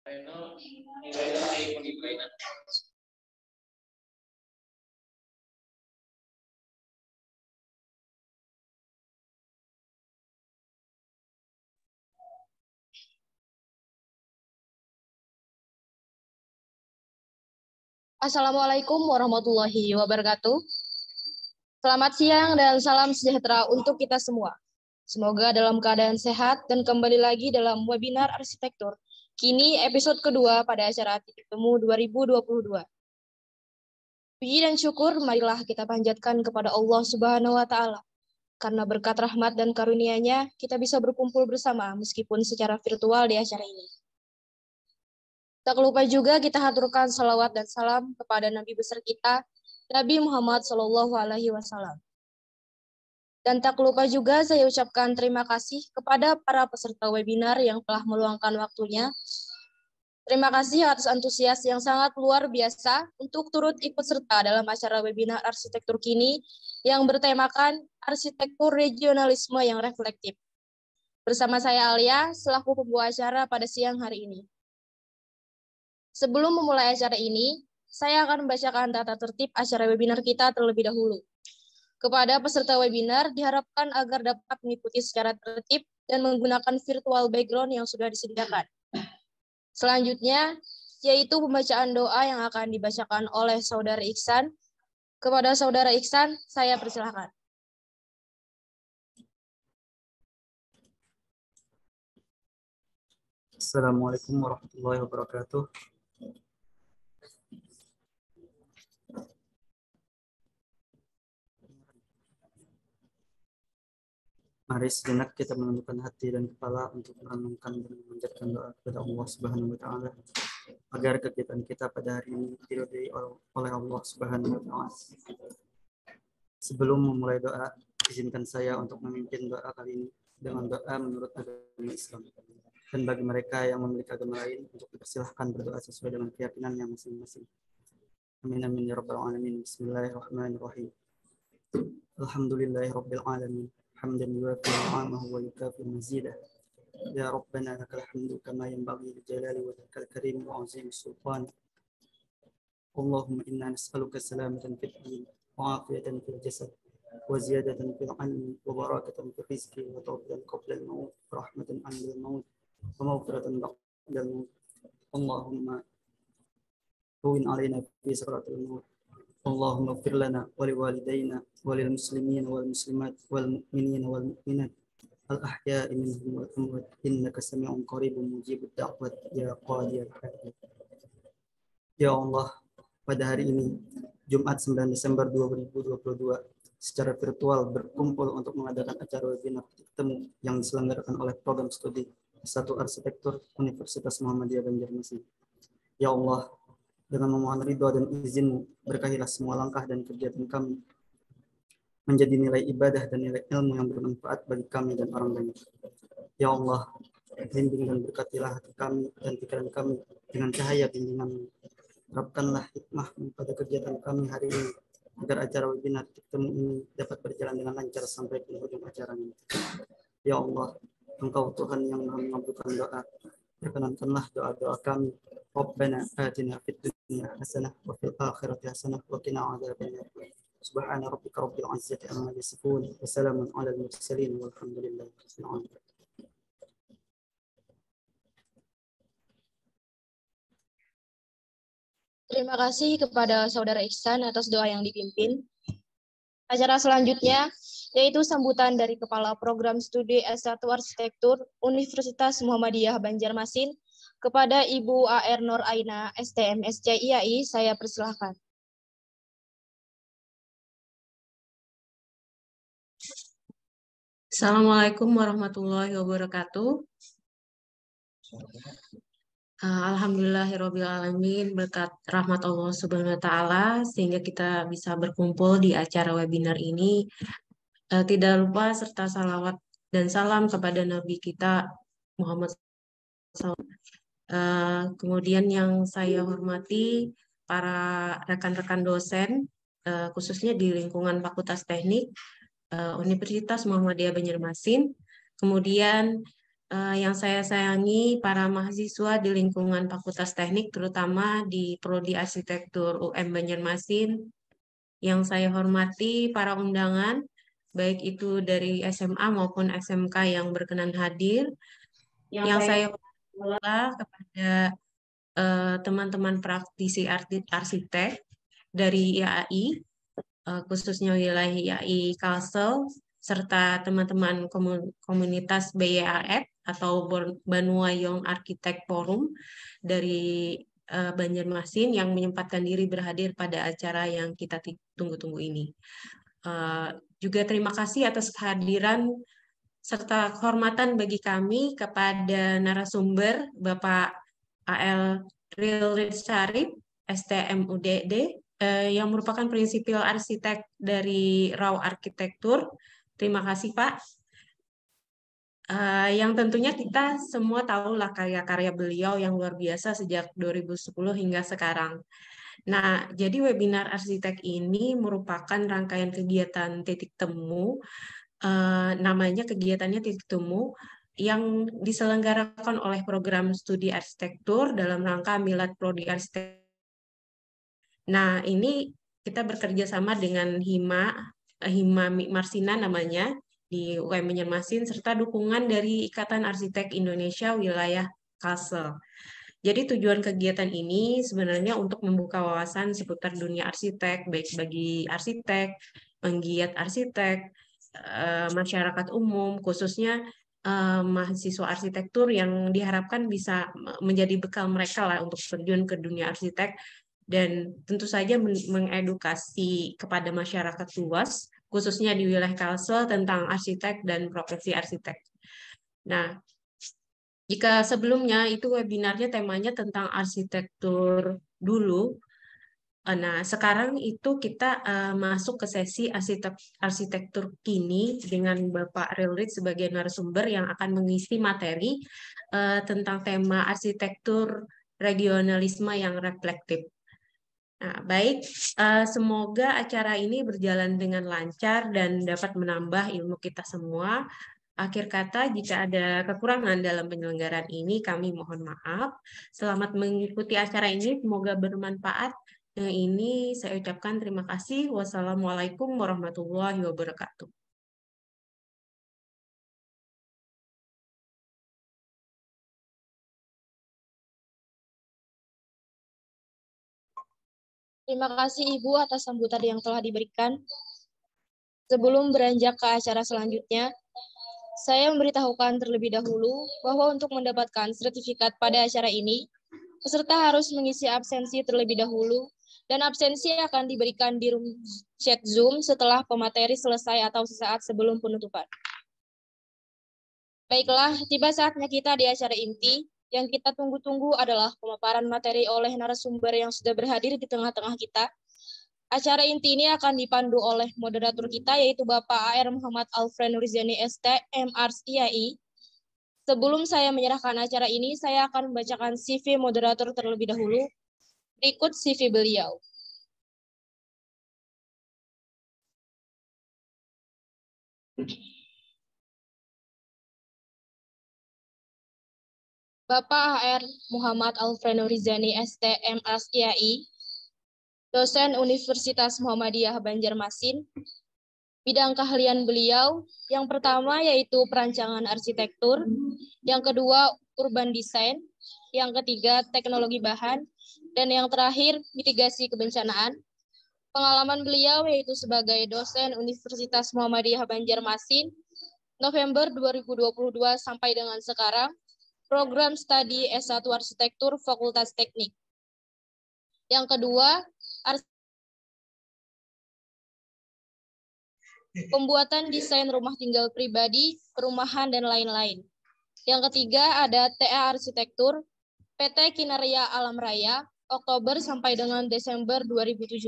Assalamualaikum warahmatullahi wabarakatuh. Selamat siang dan salam sejahtera untuk kita semua. Semoga dalam keadaan sehat dan kembali lagi dalam webinar arsitektur. Kini episode kedua pada acara Titik Temu 2022. Puji dan syukur marilah kita panjatkan kepada Allah Subhanahu wa Ta'ala. Karena berkat rahmat dan karunia-Nya, kita bisa berkumpul bersama meskipun secara virtual di acara ini. Tak lupa juga kita haturkan salawat dan salam kepada Nabi besar kita, Nabi Muhammad SAW. Dan tak lupa juga saya ucapkan terima kasih kepada para peserta webinar yang telah meluangkan waktunya. Terima kasih atas antusias yang sangat luar biasa untuk turut ikut serta dalam acara webinar arsitektur kini yang bertemakan arsitektur regionalisme yang reflektif. Bersama saya Alia, selaku pembawa acara pada siang hari ini. Sebelum memulai acara ini, saya akan membacakan tata tertib acara webinar kita terlebih dahulu. Kepada peserta webinar, diharapkan agar dapat mengikuti secara tertib dan menggunakan virtual background yang sudah disediakan. Selanjutnya, yaitu pembacaan doa yang akan dibacakan oleh Saudara Iksan. Kepada Saudara Iksan, saya persilakan. Assalamualaikum warahmatullahi wabarakatuh. Mari sejenak kita menundukkan hati dan kepala untuk merenungkan dan memanjatkan doa kepada Allah Subhanahu wa Ta'ala agar kegiatan kita pada hari ini diridhai oleh Allah Subhanahu wa Ta'ala. Sebelum memulai doa, izinkan saya untuk memimpin doa kali ini dengan doa menurut agama Islam. Dan bagi mereka yang memiliki agama lain, untuk dipersilahkan berdoa sesuai dengan keyakinannya masing-masing. Amin amin ya rabbal alamin. Bismillahirrahmanirrahim. Alhamdulillahirabbil alamin. Hamdan yuwafi ni'amahu wa yukafi mazidah. Ya Rabbana lakal hamdu kama yanbaghi li jalali wajhikal karim wa 'azimi sultan. Allahumma inna nas'aluka salamatan fid din wa 'afiyatan fil jasad wa ziyadatan fil 'ilmi wa barakatan fil rizqi wa tawfiqan qabla al-maut wa rahmatan 'inda al-maut wa maghfiratan ba'da al-maut. Allahumma hawwin 'alaina fi sakaratil maut. Allahumma ighfir lana wa liwalidayna wa lil muslimina wal muslimat wal mu'minina wal mu'minat al ahya'i minhum wal amwat innaka sami'un qaribun mujibud da'wat ya qadiyal hajat. Ya Allah, pada hari ini Jumat 9 Desember 2022 secara virtual berkumpul untuk mengadakan acara webinar temu yang diselenggarakan oleh program studi S1 Arsitektur Universitas Muhammadiyah Banjarmasin. Ya Allah, dengan memohon ridha dan izin-Mu, berkahilah semua langkah dan kegiatan kami menjadi nilai ibadah dan nilai ilmu yang bermanfaat bagi kami dan orang banyak. Ya Allah, bimbing dan berkatilah hati kami dan pikiran kami dengan cahaya bimbingan-Mu. Terapkanlah hikmah pada kegiatan kami hari ini, agar acara webinar temu ini dapat berjalan dengan lancar sampai ke ujung acaranya. Ya Allah, Engkau Tuhan yang Maha mengabulkan doa. Perkenankanlah doa-doa kami. Rabbana atina fid dunya hasanah wa fil akhirati hasanah wa qina adzabannar. Subhana rabbika rabbil izzati amma yasifun wa salamun alal mursalin walhamdulillahi rabbil alamin. Terima kasih kepada Saudara Iksan atas doa yang dipimpin. Acara selanjutnya yaitu sambutan dari Kepala Program Studi S1 Arsitektur Universitas Muhammadiyah Banjarmasin kepada Ibu A.R. Nur Aina, STM SCIAI, saya persilahkan. Assalamualaikum warahmatullahi wabarakatuh. Alhamdulillahirrabbilalamin, berkat rahmat Allah Subhanahu wa Ta'ala sehingga kita bisa berkumpul di acara webinar ini. Tidak lupa serta salawat dan salam kepada Nabi kita Muhammad SAW. Kemudian yang saya hormati para rekan-rekan dosen, khususnya di lingkungan Fakultas Teknik Universitas Muhammadiyah Banjarmasin. Kemudian Yang saya sayangi para mahasiswa di lingkungan Fakultas Teknik, terutama di Prodi Arsitektur UM Banjarmasin. Yang saya hormati para undangan, baik itu dari SMA maupun SMK yang berkenan hadir. Yang saya hormati kepada teman-teman praktisi arsitek dari IAI, khususnya wilayah IAI Kalsel, serta teman-teman komunitas BYAF atau Banua Young Architect Forum dari Banjarmasin yang menyempatkan diri berhadir pada acara yang kita tunggu-tunggu ini. Juga terima kasih atas kehadiran serta kehormatan bagi kami kepada narasumber Bapak AL Rilrid Syarif, STMUDD, yang merupakan prinsipil arsitek dari Raw Arsitektur. Terima kasih, Pak. Yang tentunya kita semua tahulah karya-karya beliau yang luar biasa sejak 2010 hingga sekarang. Nah, jadi webinar arsitek ini merupakan rangkaian kegiatan titik temu, namanya kegiatannya titik temu, yang diselenggarakan oleh program studi arsitektur dalam rangka Milad Prodi Arsitek. Nah, ini kita bekerja sama dengan Hima Marsina namanya, di UM Banjarmasin, serta dukungan dari Ikatan Arsitek Indonesia Wilayah Kalsel. Jadi tujuan kegiatan ini sebenarnya untuk membuka wawasan seputar dunia arsitek, baik bagi arsitek, penggiat arsitek, masyarakat umum, khususnya mahasiswa arsitektur yang diharapkan bisa menjadi bekal mereka lah untuk terjun ke dunia arsitek, dan tentu saja mengedukasi kepada masyarakat luas, khususnya di wilayah Kalsel tentang arsitek dan profesi arsitek. Nah, jika sebelumnya itu webinarnya temanya tentang arsitektur dulu, nah sekarang itu kita masuk ke sesi arsitektur kini dengan Bapak Rilrid sebagai narasumber yang akan mengisi materi tentang tema arsitektur regionalisme yang reflektif. Nah, baik, semoga acara ini berjalan dengan lancar dan dapat menambah ilmu kita semua. Akhir kata, jika ada kekurangan dalam penyelenggaraan ini, kami mohon maaf. Selamat mengikuti acara ini, semoga bermanfaat. Ini saya ucapkan terima kasih. Wassalamualaikum warahmatullahi wabarakatuh. Terima kasih Ibu atas sambutan yang telah diberikan. Sebelum beranjak ke acara selanjutnya, saya memberitahukan terlebih dahulu bahwa untuk mendapatkan sertifikat pada acara ini, peserta harus mengisi absensi terlebih dahulu, dan absensi akan diberikan di room chat Zoom setelah pemateri selesai atau sesaat sebelum penutupan. Baiklah, tiba saatnya kita di acara inti. Yang kita tunggu-tunggu adalah pemaparan materi oleh narasumber yang sudah berhadir di tengah-tengah kita. Acara inti ini akan dipandu oleh moderator kita, yaitu Bapak AR Muhammad Alfred Nurizani ST, MArsiai. Sebelum saya menyerahkan acara ini, saya akan membacakan CV moderator terlebih dahulu. Berikut CV beliau. Bapak HR Muhammad Alfred Nurizani ST, MArsiai, dosen Universitas Muhammadiyah Banjarmasin. Bidang keahlian beliau yang pertama yaitu perancangan arsitektur, yang kedua urban design, yang ketiga teknologi bahan, dan yang terakhir mitigasi kebencanaan. Pengalaman beliau yaitu sebagai dosen Universitas Muhammadiyah Banjarmasin November 2022 sampai dengan sekarang, program studi S1 Arsitektur Fakultas Teknik. Yang kedua, pembuatan desain rumah tinggal pribadi, perumahan, dan lain-lain. Yang ketiga ada TA Arsitektur, PT Kinaria Alam Raya, Oktober sampai dengan Desember 2017,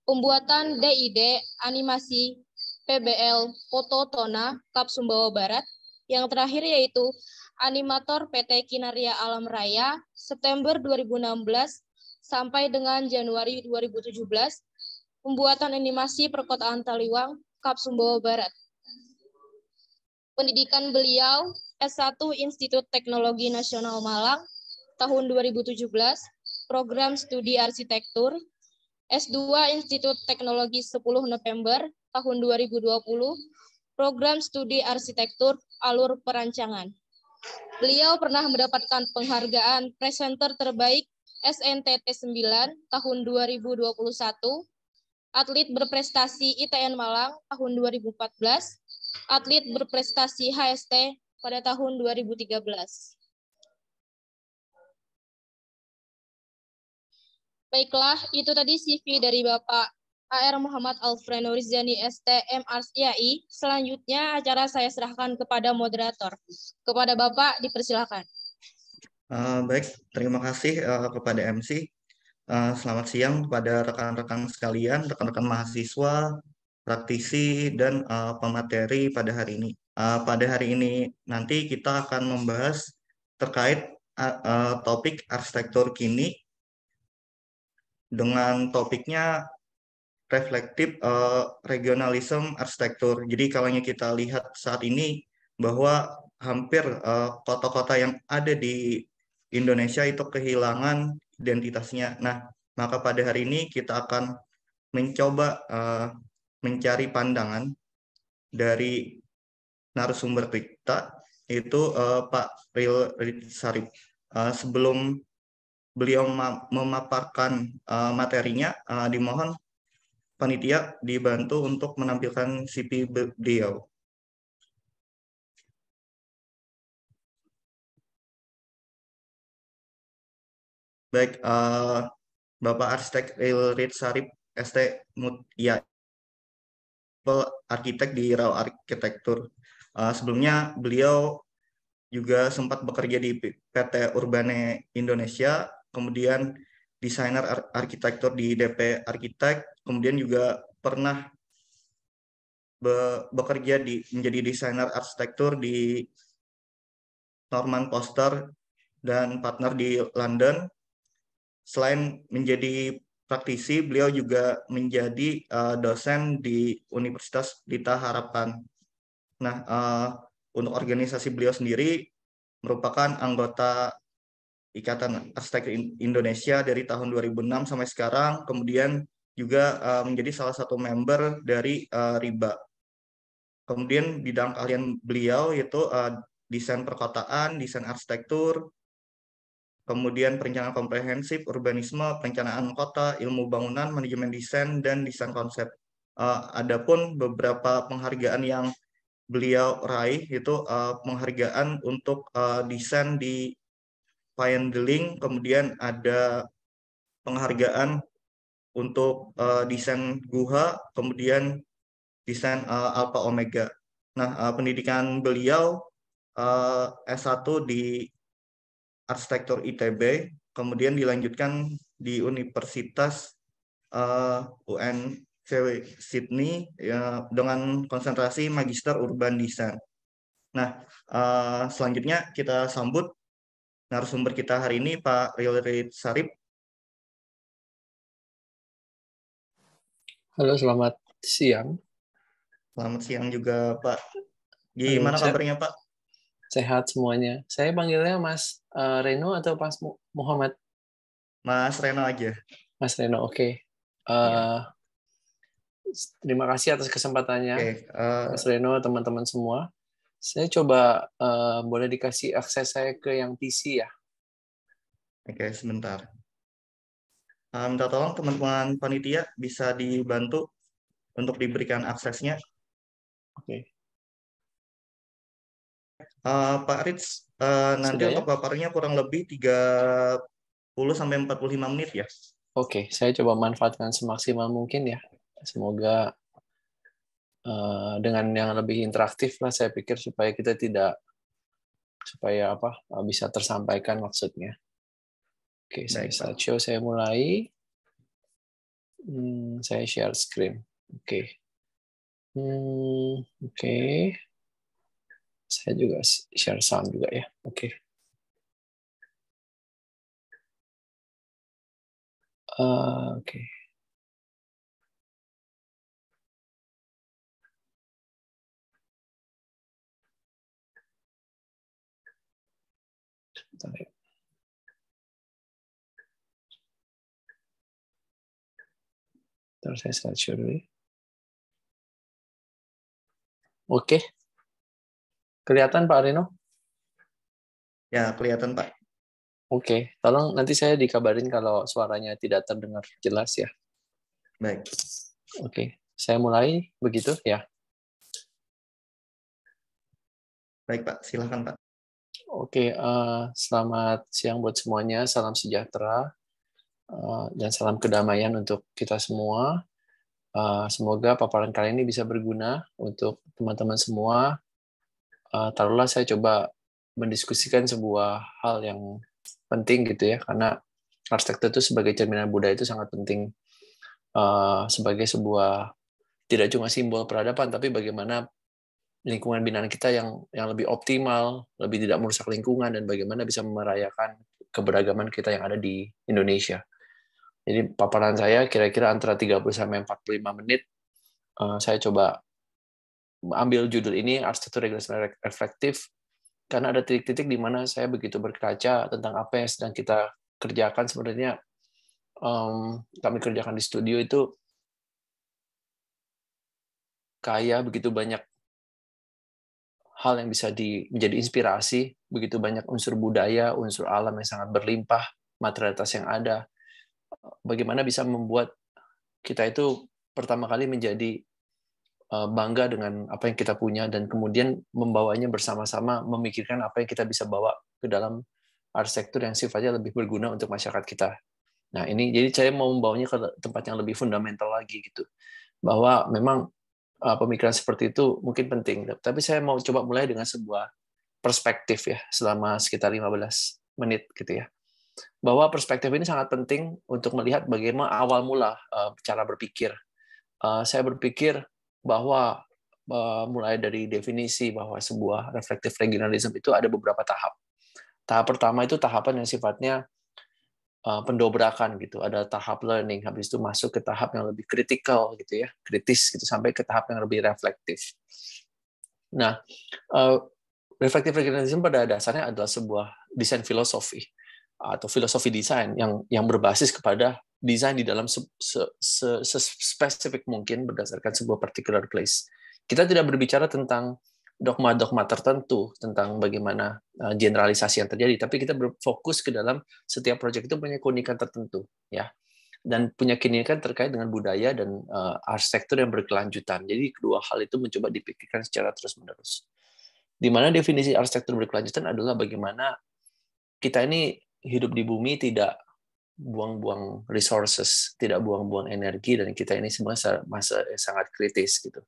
pembuatan DID, animasi, PBL, foto Tona, Kap Sumbawa Barat. Yang terakhir yaitu animator PT Kinaria Alam Raya, September 2016 sampai dengan Januari 2017, pembuatan animasi perkotaan Taliwang, Kap Sumbawa Barat. Pendidikan beliau S1 Institut Teknologi Nasional Malang tahun 2017, program studi arsitektur. S2 Institut Teknologi 10 November tahun 2020, program studi arsitektur alur perancangan. Beliau pernah mendapatkan penghargaan presenter terbaik SNTT 9 tahun 2021, atlet berprestasi ITN Malang tahun 2014, atlet berprestasi HST pada tahun 2013. Baiklah, itu tadi CV dari Bapak AR Muhammad Alfreno Rizani ST MRCI. Selanjutnya acara saya serahkan kepada moderator. Kepada Bapak dipersilakan. Baik, terima kasih kepada MC. Selamat siang kepada rekan-rekan sekalian, rekan-rekan mahasiswa, praktisi, dan pemateri pada hari ini. Pada hari ini nanti kita akan membahas terkait topik arsitektur kini dengan topiknya reflektif regionalism arsitektur. Jadi kalau kita lihat saat ini bahwa hampir kota-kota yang ada di Indonesia itu kehilangan identitasnya. Nah, maka pada hari ini kita akan mencoba mencari pandangan dari narasumber kita, yaitu Pak Ril Sarip. Sebelum beliau memaparkan materinya, dimohon panitia dibantu untuk menampilkan CV beliau. Baik, Bapak Arsitek Rilrid Sarip, ST Mutia, arsitek di Rao Arsitektur. Sebelumnya beliau juga sempat bekerja di PT Urbane Indonesia, kemudian desainer arsitektur di DP Arsitek, kemudian juga pernah bekerja menjadi desainer arsitektur di Norman Foster dan partner di London. Selain menjadi praktisi, beliau juga menjadi dosen di Universitas Pelita Harapan. Nah, untuk organisasi beliau sendiri merupakan anggota Ikatan Arsitek Indonesia dari tahun 2006 sampai sekarang, kemudian juga menjadi salah satu member dari RIBA. Kemudian bidang keahlian beliau yaitu desain perkotaan, desain arsitektur, kemudian perencanaan komprehensif, urbanisme, perencanaan kota, ilmu bangunan, manajemen desain, dan desain konsep. Adapun beberapa penghargaan yang beliau raih itu penghargaan untuk desain di Pioneering, kemudian ada penghargaan untuk desain Guha, kemudian desain Alpha Omega. Nah, pendidikan beliau S1 di arsitektur ITB, kemudian dilanjutkan di Universitas UNCW Sydney dengan konsentrasi Magister Urban Design. Nah, selanjutnya kita sambut narasumber kita hari ini, Pak Rilrid Sarip. Halo, selamat siang. Selamat siang juga, Pak. Gimana kabarnya, Pak? Sehat semuanya. Saya panggilnya Mas Reno atau Mas Muhammad? Mas Reno aja. Mas Reno, oke. Terima kasih atas kesempatannya, Mas Reno, teman-teman semua. Saya coba boleh dikasih akses saya ke yang PC ya. Oke, sebentar. Minta tolong teman-teman panitia bisa dibantu untuk diberikan aksesnya. Oke. Pak Rits, nanti Sudah, untuk paparnya kurang lebih 30-45 menit ya. Oke, saya coba manfaatkan semaksimal mungkin ya. Semoga dengan yang lebih interaktif lah, saya pikir supaya kita bisa tersampaikan maksudnya. Oke, saya slideshow, saya mulai. Saya share screen. Oke. Oke. Saya juga share sound juga ya. Oke. Oke. Terus saya slideshow dulu. Oke. Kelihatan Pak Rino? Ya, kelihatan Pak. Oke, tolong nanti saya dikabarin kalau suaranya tidak terdengar jelas ya. Baik. Oke, saya mulai begitu ya. Baik Pak, silakan Pak. Oke, selamat siang buat semuanya, salam sejahtera dan salam kedamaian untuk kita semua. Semoga paparan kali ini bisa berguna untuk teman-teman semua. Taruhlah saya coba mendiskusikan sebuah hal yang penting gitu ya, karena arsitektur itu sebagai cerminan budaya itu sangat penting sebagai sebuah tidak cuma simbol peradaban, tapi bagaimana lingkungan binaan kita yang lebih optimal, lebih tidak merusak lingkungan, dan bagaimana bisa merayakan keberagaman kita yang ada di Indonesia. Jadi paparan saya kira-kira antara 30 sampai 45 menit. Saya coba ambil judul ini arsitektur regulasi reflektif, karena ada titik-titik di mana saya begitu berkaca tentang apa yang sedang kita kerjakan. Sebenarnya kami kerjakan di studio itu kaya begitu banyak hal yang bisa menjadi inspirasi, begitu banyak unsur budaya, unsur alam yang sangat berlimpah, materialitas yang ada. Bagaimana bisa membuat kita itu pertama kali menjadi bangga dengan apa yang kita punya, dan kemudian membawanya bersama-sama, memikirkan apa yang kita bisa bawa ke dalam arsitektur yang sifatnya lebih berguna untuk masyarakat kita. Nah ini, jadi saya mau membawanya ke tempat yang lebih fundamental lagi gitu, bahwa memang pemikiran seperti itu mungkin penting, tapi saya mau coba mulai dengan sebuah perspektif ya, selama sekitar 15 menit gitu ya, bahwa perspektif ini sangat penting untuk melihat bagaimana awal mula cara berpikir. Saya berpikir bahwa mulai dari definisi bahwa sebuah reflective regionalism itu ada beberapa tahap. Tahap pertama itu tahapan yang sifatnya pendobrakan gitu, ada tahap learning, habis itu masuk ke tahap yang lebih kritikal gitu ya, kritis gitu, sampai ke tahap yang lebih reflektif. Nah, reflective regionalism pada dasarnya adalah sebuah desain filosofi atau filosofi desain yang berbasis kepada desain di dalam spesifik mungkin berdasarkan sebuah particular place. Kita tidak berbicara tentang dogma-dogma tertentu tentang bagaimana generalisasi yang terjadi, tapi kita berfokus ke dalam setiap proyek itu punya keunikan tertentu ya, dan punya keunikan terkait dengan budaya dan arsitektur yang berkelanjutan. Jadi kedua hal itu mencoba dipikirkan secara terus-menerus. Di mana definisi arsitektur berkelanjutan adalah bagaimana kita ini hidup di bumi tidak buang-buang resources, tidak buang-buang energi, dan kita ini semua masa sangat kritis gitu.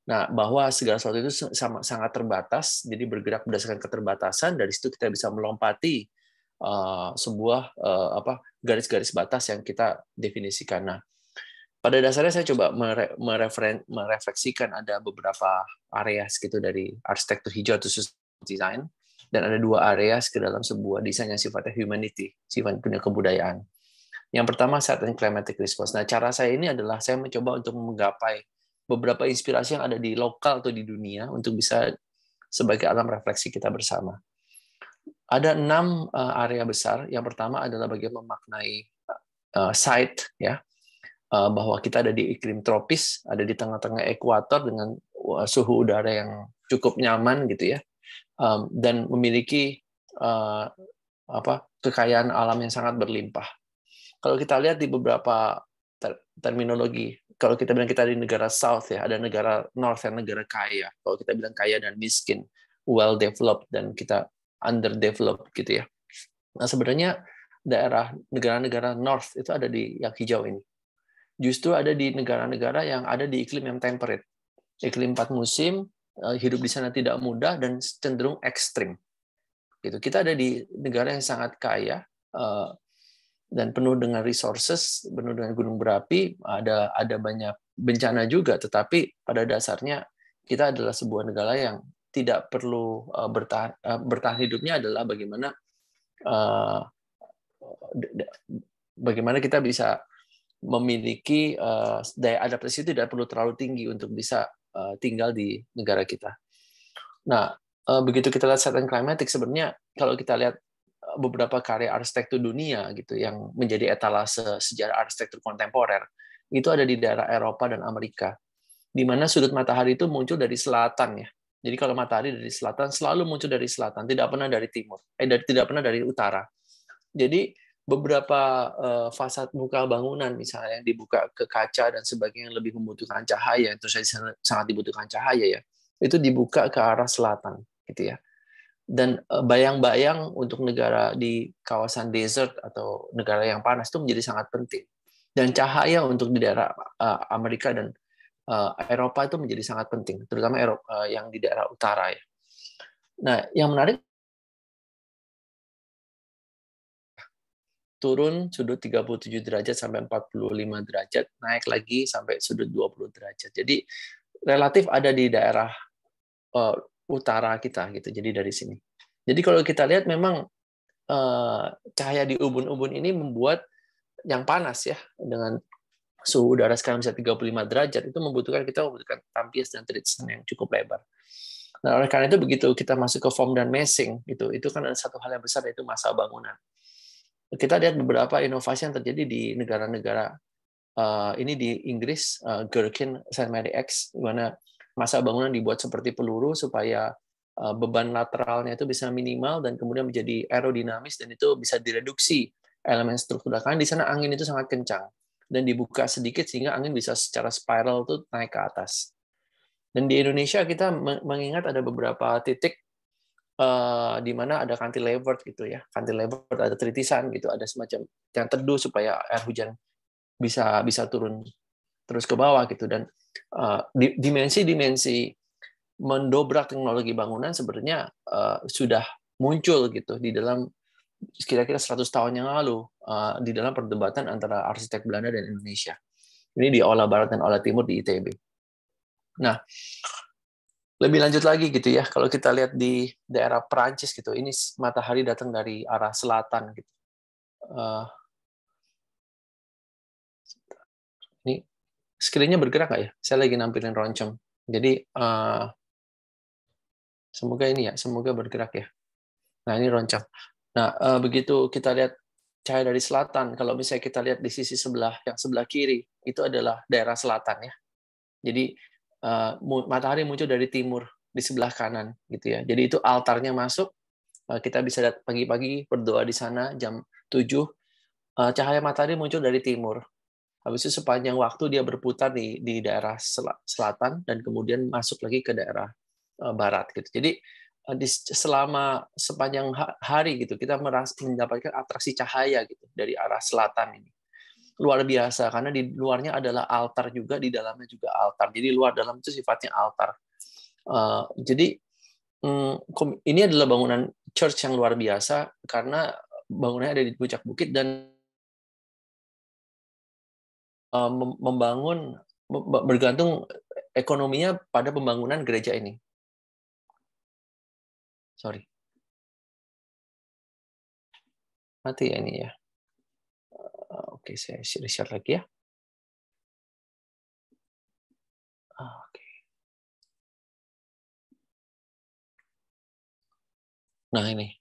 Nah, bahwa segala sesuatu itu sangat terbatas, jadi bergerak berdasarkan keterbatasan. Dari situ kita bisa melompati sebuah garis-garis batas yang kita definisikan. Nah, pada dasarnya saya coba merefleksikan ada beberapa areas gitu dari arsitektur hijau atau sustainable design, dan ada dua areas ke dalam sebuah desain yang sifatnya humanity, sifat punya kebudayaan. Yang pertama, site and climatic response. Nah, cara saya ini adalah saya mencoba untuk menggapai beberapa inspirasi yang ada di lokal atau di dunia untuk bisa sebagai alam refleksi kita bersama. Ada 6 area besar. Yang pertama adalah bagaimana memaknai site ya, bahwa kita ada di iklim tropis, ada di tengah-tengah ekuator dengan suhu udara yang cukup nyaman gitu ya, dan memiliki kekayaan alam yang sangat berlimpah. Kalau kita lihat di beberapa terminologi, kalau kita bilang kita di negara South ya, ada negara North yang negara kaya. Kalau kita bilang kaya dan miskin, well developed dan kita underdeveloped gitu ya. Nah sebenarnya daerah negara-negara North itu ada di yang hijau ini. Justru ada di negara-negara yang ada di iklim yang temperate, iklim 4 musim, hidup di sana tidak mudah dan cenderung ekstrim. Gitu. Kita ada di negara yang sangat kaya dan penuh dengan resources, penuh dengan gunung berapi, ada banyak bencana juga, tetapi pada dasarnya kita adalah sebuah negara yang tidak perlu bertahan hidupnya adalah bagaimana kita bisa memiliki daya adaptasi itu tidak perlu terlalu tinggi untuk bisa tinggal di negara kita. Nah, begitu kita lihat site and climatic, sebenarnya kalau kita lihat beberapa karya arsitektur dunia gitu yang menjadi etalase sejarah arsitektur kontemporer itu ada di daerah Eropa dan Amerika, di mana sudut matahari itu muncul dari selatan ya. Jadi kalau matahari dari selatan selalu muncul dari selatan, tidak pernah dari timur, tidak pernah dari utara. Jadi beberapa fasad muka bangunan misalnya yang dibuka ke kaca dan sebagainya yang lebih membutuhkan cahaya, itu sangat dibutuhkan cahaya ya, itu dibuka ke arah selatan gitu ya. Dan bayang-bayang untuk negara di kawasan desert atau negara yang panas itu menjadi sangat penting. Dan cahaya untuk di daerah Amerika dan Eropa itu menjadi sangat penting, terutama Eropa yang di daerah utara ya. Nah, yang menarik turun sudut 37 derajat sampai 45 derajat, naik lagi sampai sudut 20 derajat. Jadi relatif ada di daerah utara kita gitu. Jadi dari sini. Jadi kalau kita lihat memang cahaya di ubun-ubun ini membuat yang panas ya, dengan suhu udara sekarang bisa 35 derajat, itu membutuhkan tampias dan treatment yang cukup lebar. Nah, oleh karena itu begitu kita masuk ke foam dan meshing, itu kan ada satu hal yang besar, yaitu massa bangunan. Kita lihat beberapa inovasi yang terjadi di negara-negara ini di Inggris, Gherkin, St. Mary X, di mana massa bangunan dibuat seperti peluru supaya beban lateralnya itu bisa minimal dan kemudian menjadi aerodinamis dan itu bisa direduksi elemen struktural. Karena di sana angin itu sangat kencang dan dibuka sedikit sehingga angin bisa secara spiral tuh naik ke atas. Dan di Indonesia kita mengingat ada beberapa titik di mana ada cantilever gitu ya, cantilever, ada tritisan gitu, ada semacam yang teduh supaya air hujan bisa turun terus ke bawah gitu. Dan dimensi-dimensi mendobrak teknologi bangunan sebenarnya sudah muncul gitu di dalam kira-kira 100 tahun yang lalu di dalam perdebatan antara arsitek Belanda dan Indonesia. Ini di Aula Barat dan Aula Timur di ITB. Nah, lebih lanjut lagi gitu ya, kalau kita lihat di daerah Perancis gitu, ini matahari datang dari arah selatan gitu. Ini screen-nya bergerak nggak ya? Saya lagi nampilin roncong. Jadi semoga ini ya, semoga bergerak ya. Nah, ini roncong. Nah, begitu kita lihat cahaya dari selatan, kalau misalnya kita lihat di sisi yang sebelah kiri, itu adalah daerah selatan ya. Jadi matahari muncul dari timur di sebelah kanan gitu ya. Jadi itu altarnya masuk, kita bisa lihat pagi-pagi berdoa di sana jam 7, cahaya matahari muncul dari timur. Habis itu sepanjang waktu dia berputar di daerah selatan dan kemudian masuk lagi ke daerah barat gitu. Jadi selama sepanjang hari gitu kita mendapatkan atraksi cahaya gitu dari arah selatan ini. Luar biasa karena di luarnya adalah altar juga, di dalamnya juga altar. Jadi luar dalam itu sifatnya altar. Jadi ini adalah bangunan church yang luar biasa karena bangunannya ada di puncak bukit dan bergantung ekonominya pada pembangunan gereja ini. Sorry. Mati ya ini ya. Oke, saya share lagi ya. Oke. Nah ini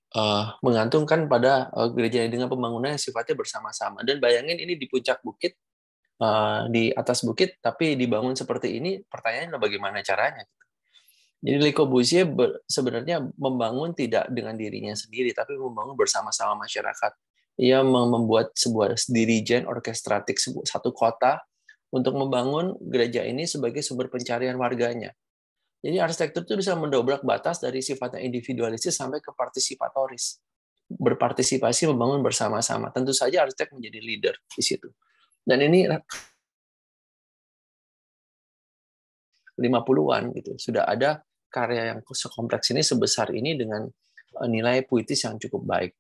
mengantungkan pada gereja dengan pembangunan yang sifatnya bersama-sama. Dan bayangin ini di puncak bukit, di atas bukit, tapi dibangun seperti ini. Pertanyaannya bagaimana caranya? Jadi Le Corbusier sebenarnya membangun tidak dengan dirinya sendiri, tapi membangun bersama-sama masyarakat. Ia membuat sebuah dirijen orkestratik satu kota untuk membangun gereja ini sebagai sumber pencarian warganya. Jadi arsitektur itu bisa mendobrak batas dari sifatnya individualistis sampai ke partisipatoris. Berpartisipasi membangun bersama-sama. Tentu saja arsitek menjadi leader di situ. Dan ini 50-an gitu. Sudah ada karya yang sekompleks ini sebesar ini dengan nilai puitis yang cukup baik.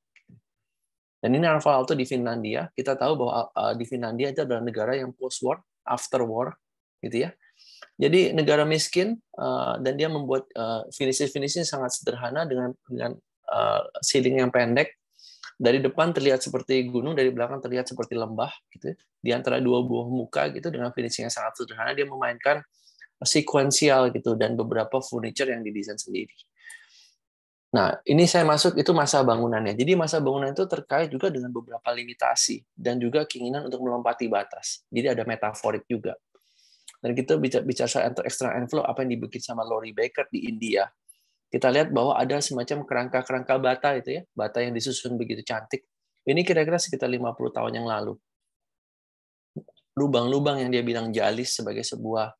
Dan ini Alfa Aalto di Finlandia. Kita tahu bahwa di Finlandia itu adalah negara yang post-war, after-war, gitu ya. Jadi negara miskin dan dia membuat finishing sangat sederhana dengan ceiling yang pendek. Dari depan terlihat seperti gunung, dari belakang terlihat seperti lembah, gitu. Di antara dua buah muka gitu dengan finishing yang sangat sederhana dia memainkan sekuensial gitu dan beberapa furniture yang didesain sendiri. Nah, ini saya masuk itu masa bangunannya. Jadi masa bangunan itu terkait juga dengan beberapa limitasi dan juga keinginan untuk melompati batas. Jadi ada metaforik juga. Dan kita bicara soal external envelope, apa yang dibikin sama Laurie Baker di India. Kita lihat bahwa ada semacam kerangka-kerangka bata itu ya, bata yang disusun begitu cantik. Ini kira-kira sekitar 50 tahun yang lalu. Lubang-lubang yang dia bilang jalis sebagai sebuah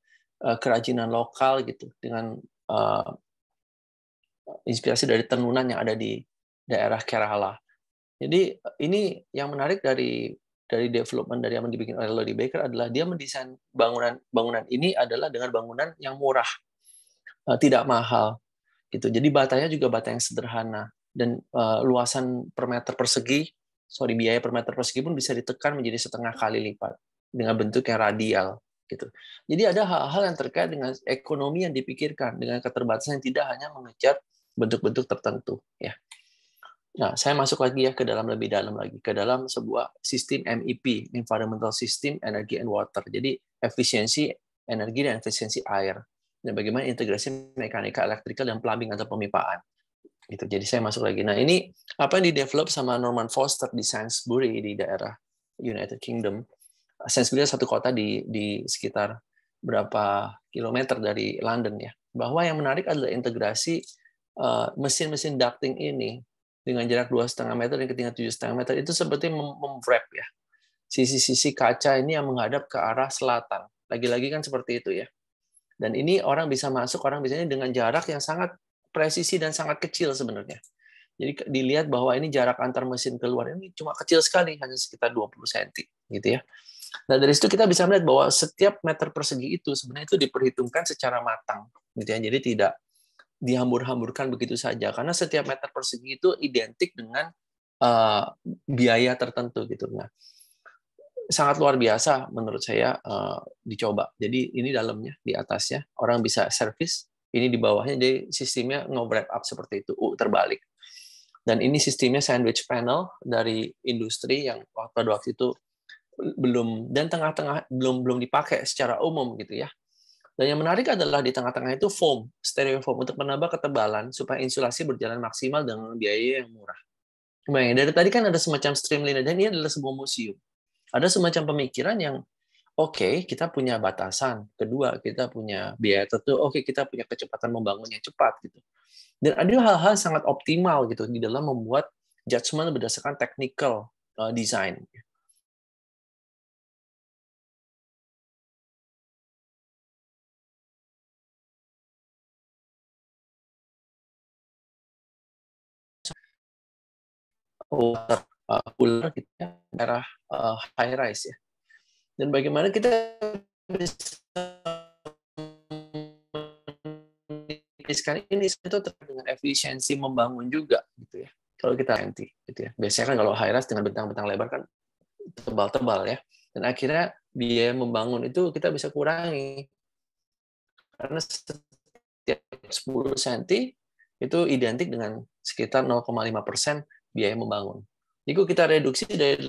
kerajinan lokal gitu dengan inspirasi dari tenunan yang ada di daerah Kerala. Jadi ini yang menarik dari development dari yang dibikin oleh Laurie Baker adalah dia mendesain bangunan ini adalah dengan bangunan yang murah, tidak mahal gitu. Jadi batanya juga bata yang sederhana dan luasan per meter persegi, biaya per meter persegi pun bisa ditekan menjadi setengah kali lipat dengan bentuk yang radial gitu. Jadi ada hal-hal yang terkait dengan ekonomi yang dipikirkan dengan keterbatasan yang tidak hanya mengejar bentuk-bentuk tertentu ya. Nah, saya masuk lagi ya ke dalam lebih dalam lagi ke dalam sebuah sistem MEP, Environmental System Energy and Water. Jadi efisiensi energi dan efisiensi air. Dan bagaimana integrasi mekanika, elektrikal dan plumbing atau pemipaan. Gitu. Jadi saya masuk lagi. Nah, ini apa yang di-develop sama Norman Foster di Sainsbury di daerah United Kingdom. Sainsbury satu kota di sekitar berapa kilometer dari London ya. Bahwa yang menarik adalah integrasi mesin-mesin ducting ini dengan jarak 2,5 meter dan ketinggian 7,5 meter itu seperti memwrap ya. Sisi-sisi kaca ini yang menghadap ke arah selatan. Lagi-lagi kan seperti itu ya. Dan ini orang bisa masuk, orang bisa ini dengan jarak yang sangat presisi dan sangat kecil sebenarnya. Jadi dilihat bahwa ini jarak antar mesin keluar ini cuma kecil sekali, hanya sekitar 20 cm gitu ya. Nah, dari situ kita bisa melihat bahwa setiap meter persegi itu sebenarnya itu diperhitungkan secara matang gitu ya. Jadi tidak dihambur-hamburkan begitu saja karena setiap meter persegi itu identik dengan biaya tertentu gitu. Nah, sangat luar biasa menurut saya dicoba. Jadi ini dalamnya, di atasnya orang bisa servis, ini di bawahnya jadi sistemnya nge-wrap up seperti itu, terbalik. Dan ini sistemnya sandwich panel dari industri yang pada waktu itu belum dan tengah-tengah belum dipakai secara umum gitu ya. Dan yang menarik adalah di tengah-tengah itu foam, styrofoam untuk menambah ketebalan supaya insulasi berjalan maksimal dengan biaya yang murah. Bayangin, dari tadi kan ada semacam streamline dan ini adalah sebuah museum. Ada semacam pemikiran yang oke, kita punya batasan. Kedua, kita punya biaya tertentu. Oke, kita punya kecepatan membangun yang cepat gitu. Dan ada hal-hal sangat optimal gitu di dalam membuat judgement berdasarkan technical design. Water cooler gitu ya, daerah high rise ya. Dan bagaimana kita bisa sekarang ini itu terkait dengan efisiensi membangun juga gitu ya. Kalau kita nanti gitu ya. Biasanya kan kalau high rise dengan bentang-bentang lebar kan tebal-tebal ya. Dan akhirnya biaya membangun itu kita bisa kurangi. Karena setiap 10 cm itu identik dengan sekitar 0,5% biaya membangun. Jadi kita reduksi dari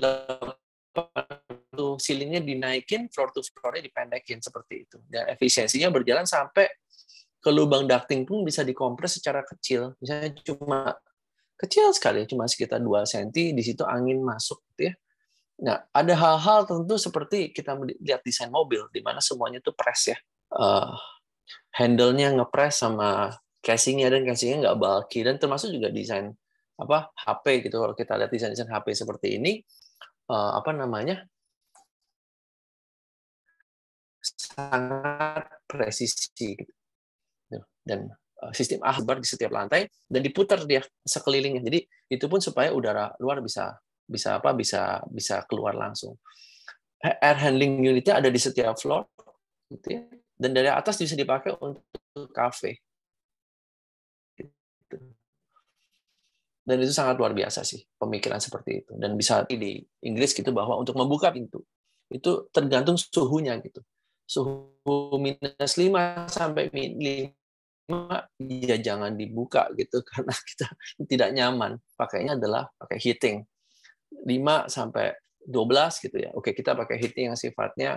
ceilingnya dinaikin, floor to floor-nya dipendekin seperti itu. Dan efisiensinya berjalan sampai ke lubang ducting pun bisa dikompres secara kecil. Misalnya cuma kecil sekali, cuma sekitar 2 cm, di situ angin masuk gitu ya. Nah, ada hal-hal tentu seperti kita lihat desain mobil, di mana semuanya itu press ya. Handle-nya ngepres sama casing-nya, dan casing-nya nggak bulky, dan termasuk juga desain HP gitu. Kalau kita lihat desain HP seperti ini, sangat presisi gitu. Dan sistem ahbar di setiap lantai dan diputar dia sekelilingnya. Jadi itu pun supaya udara luar bisa keluar langsung. Air handling unitnya ada di setiap floor gitu ya. Dan dari atas bisa dipakai untuk kafe. Dan itu sangat luar biasa sih pemikiran seperti itu. Dan bisa di Inggris gitu bahwa untuk membuka pintu itu tergantung suhunya gitu. Suhu -5 sampai -5 ya jangan dibuka gitu karena kita tidak nyaman. Pakainya adalah pakai heating 5 sampai 12 gitu ya. Oke, kita pakai heating yang sifatnya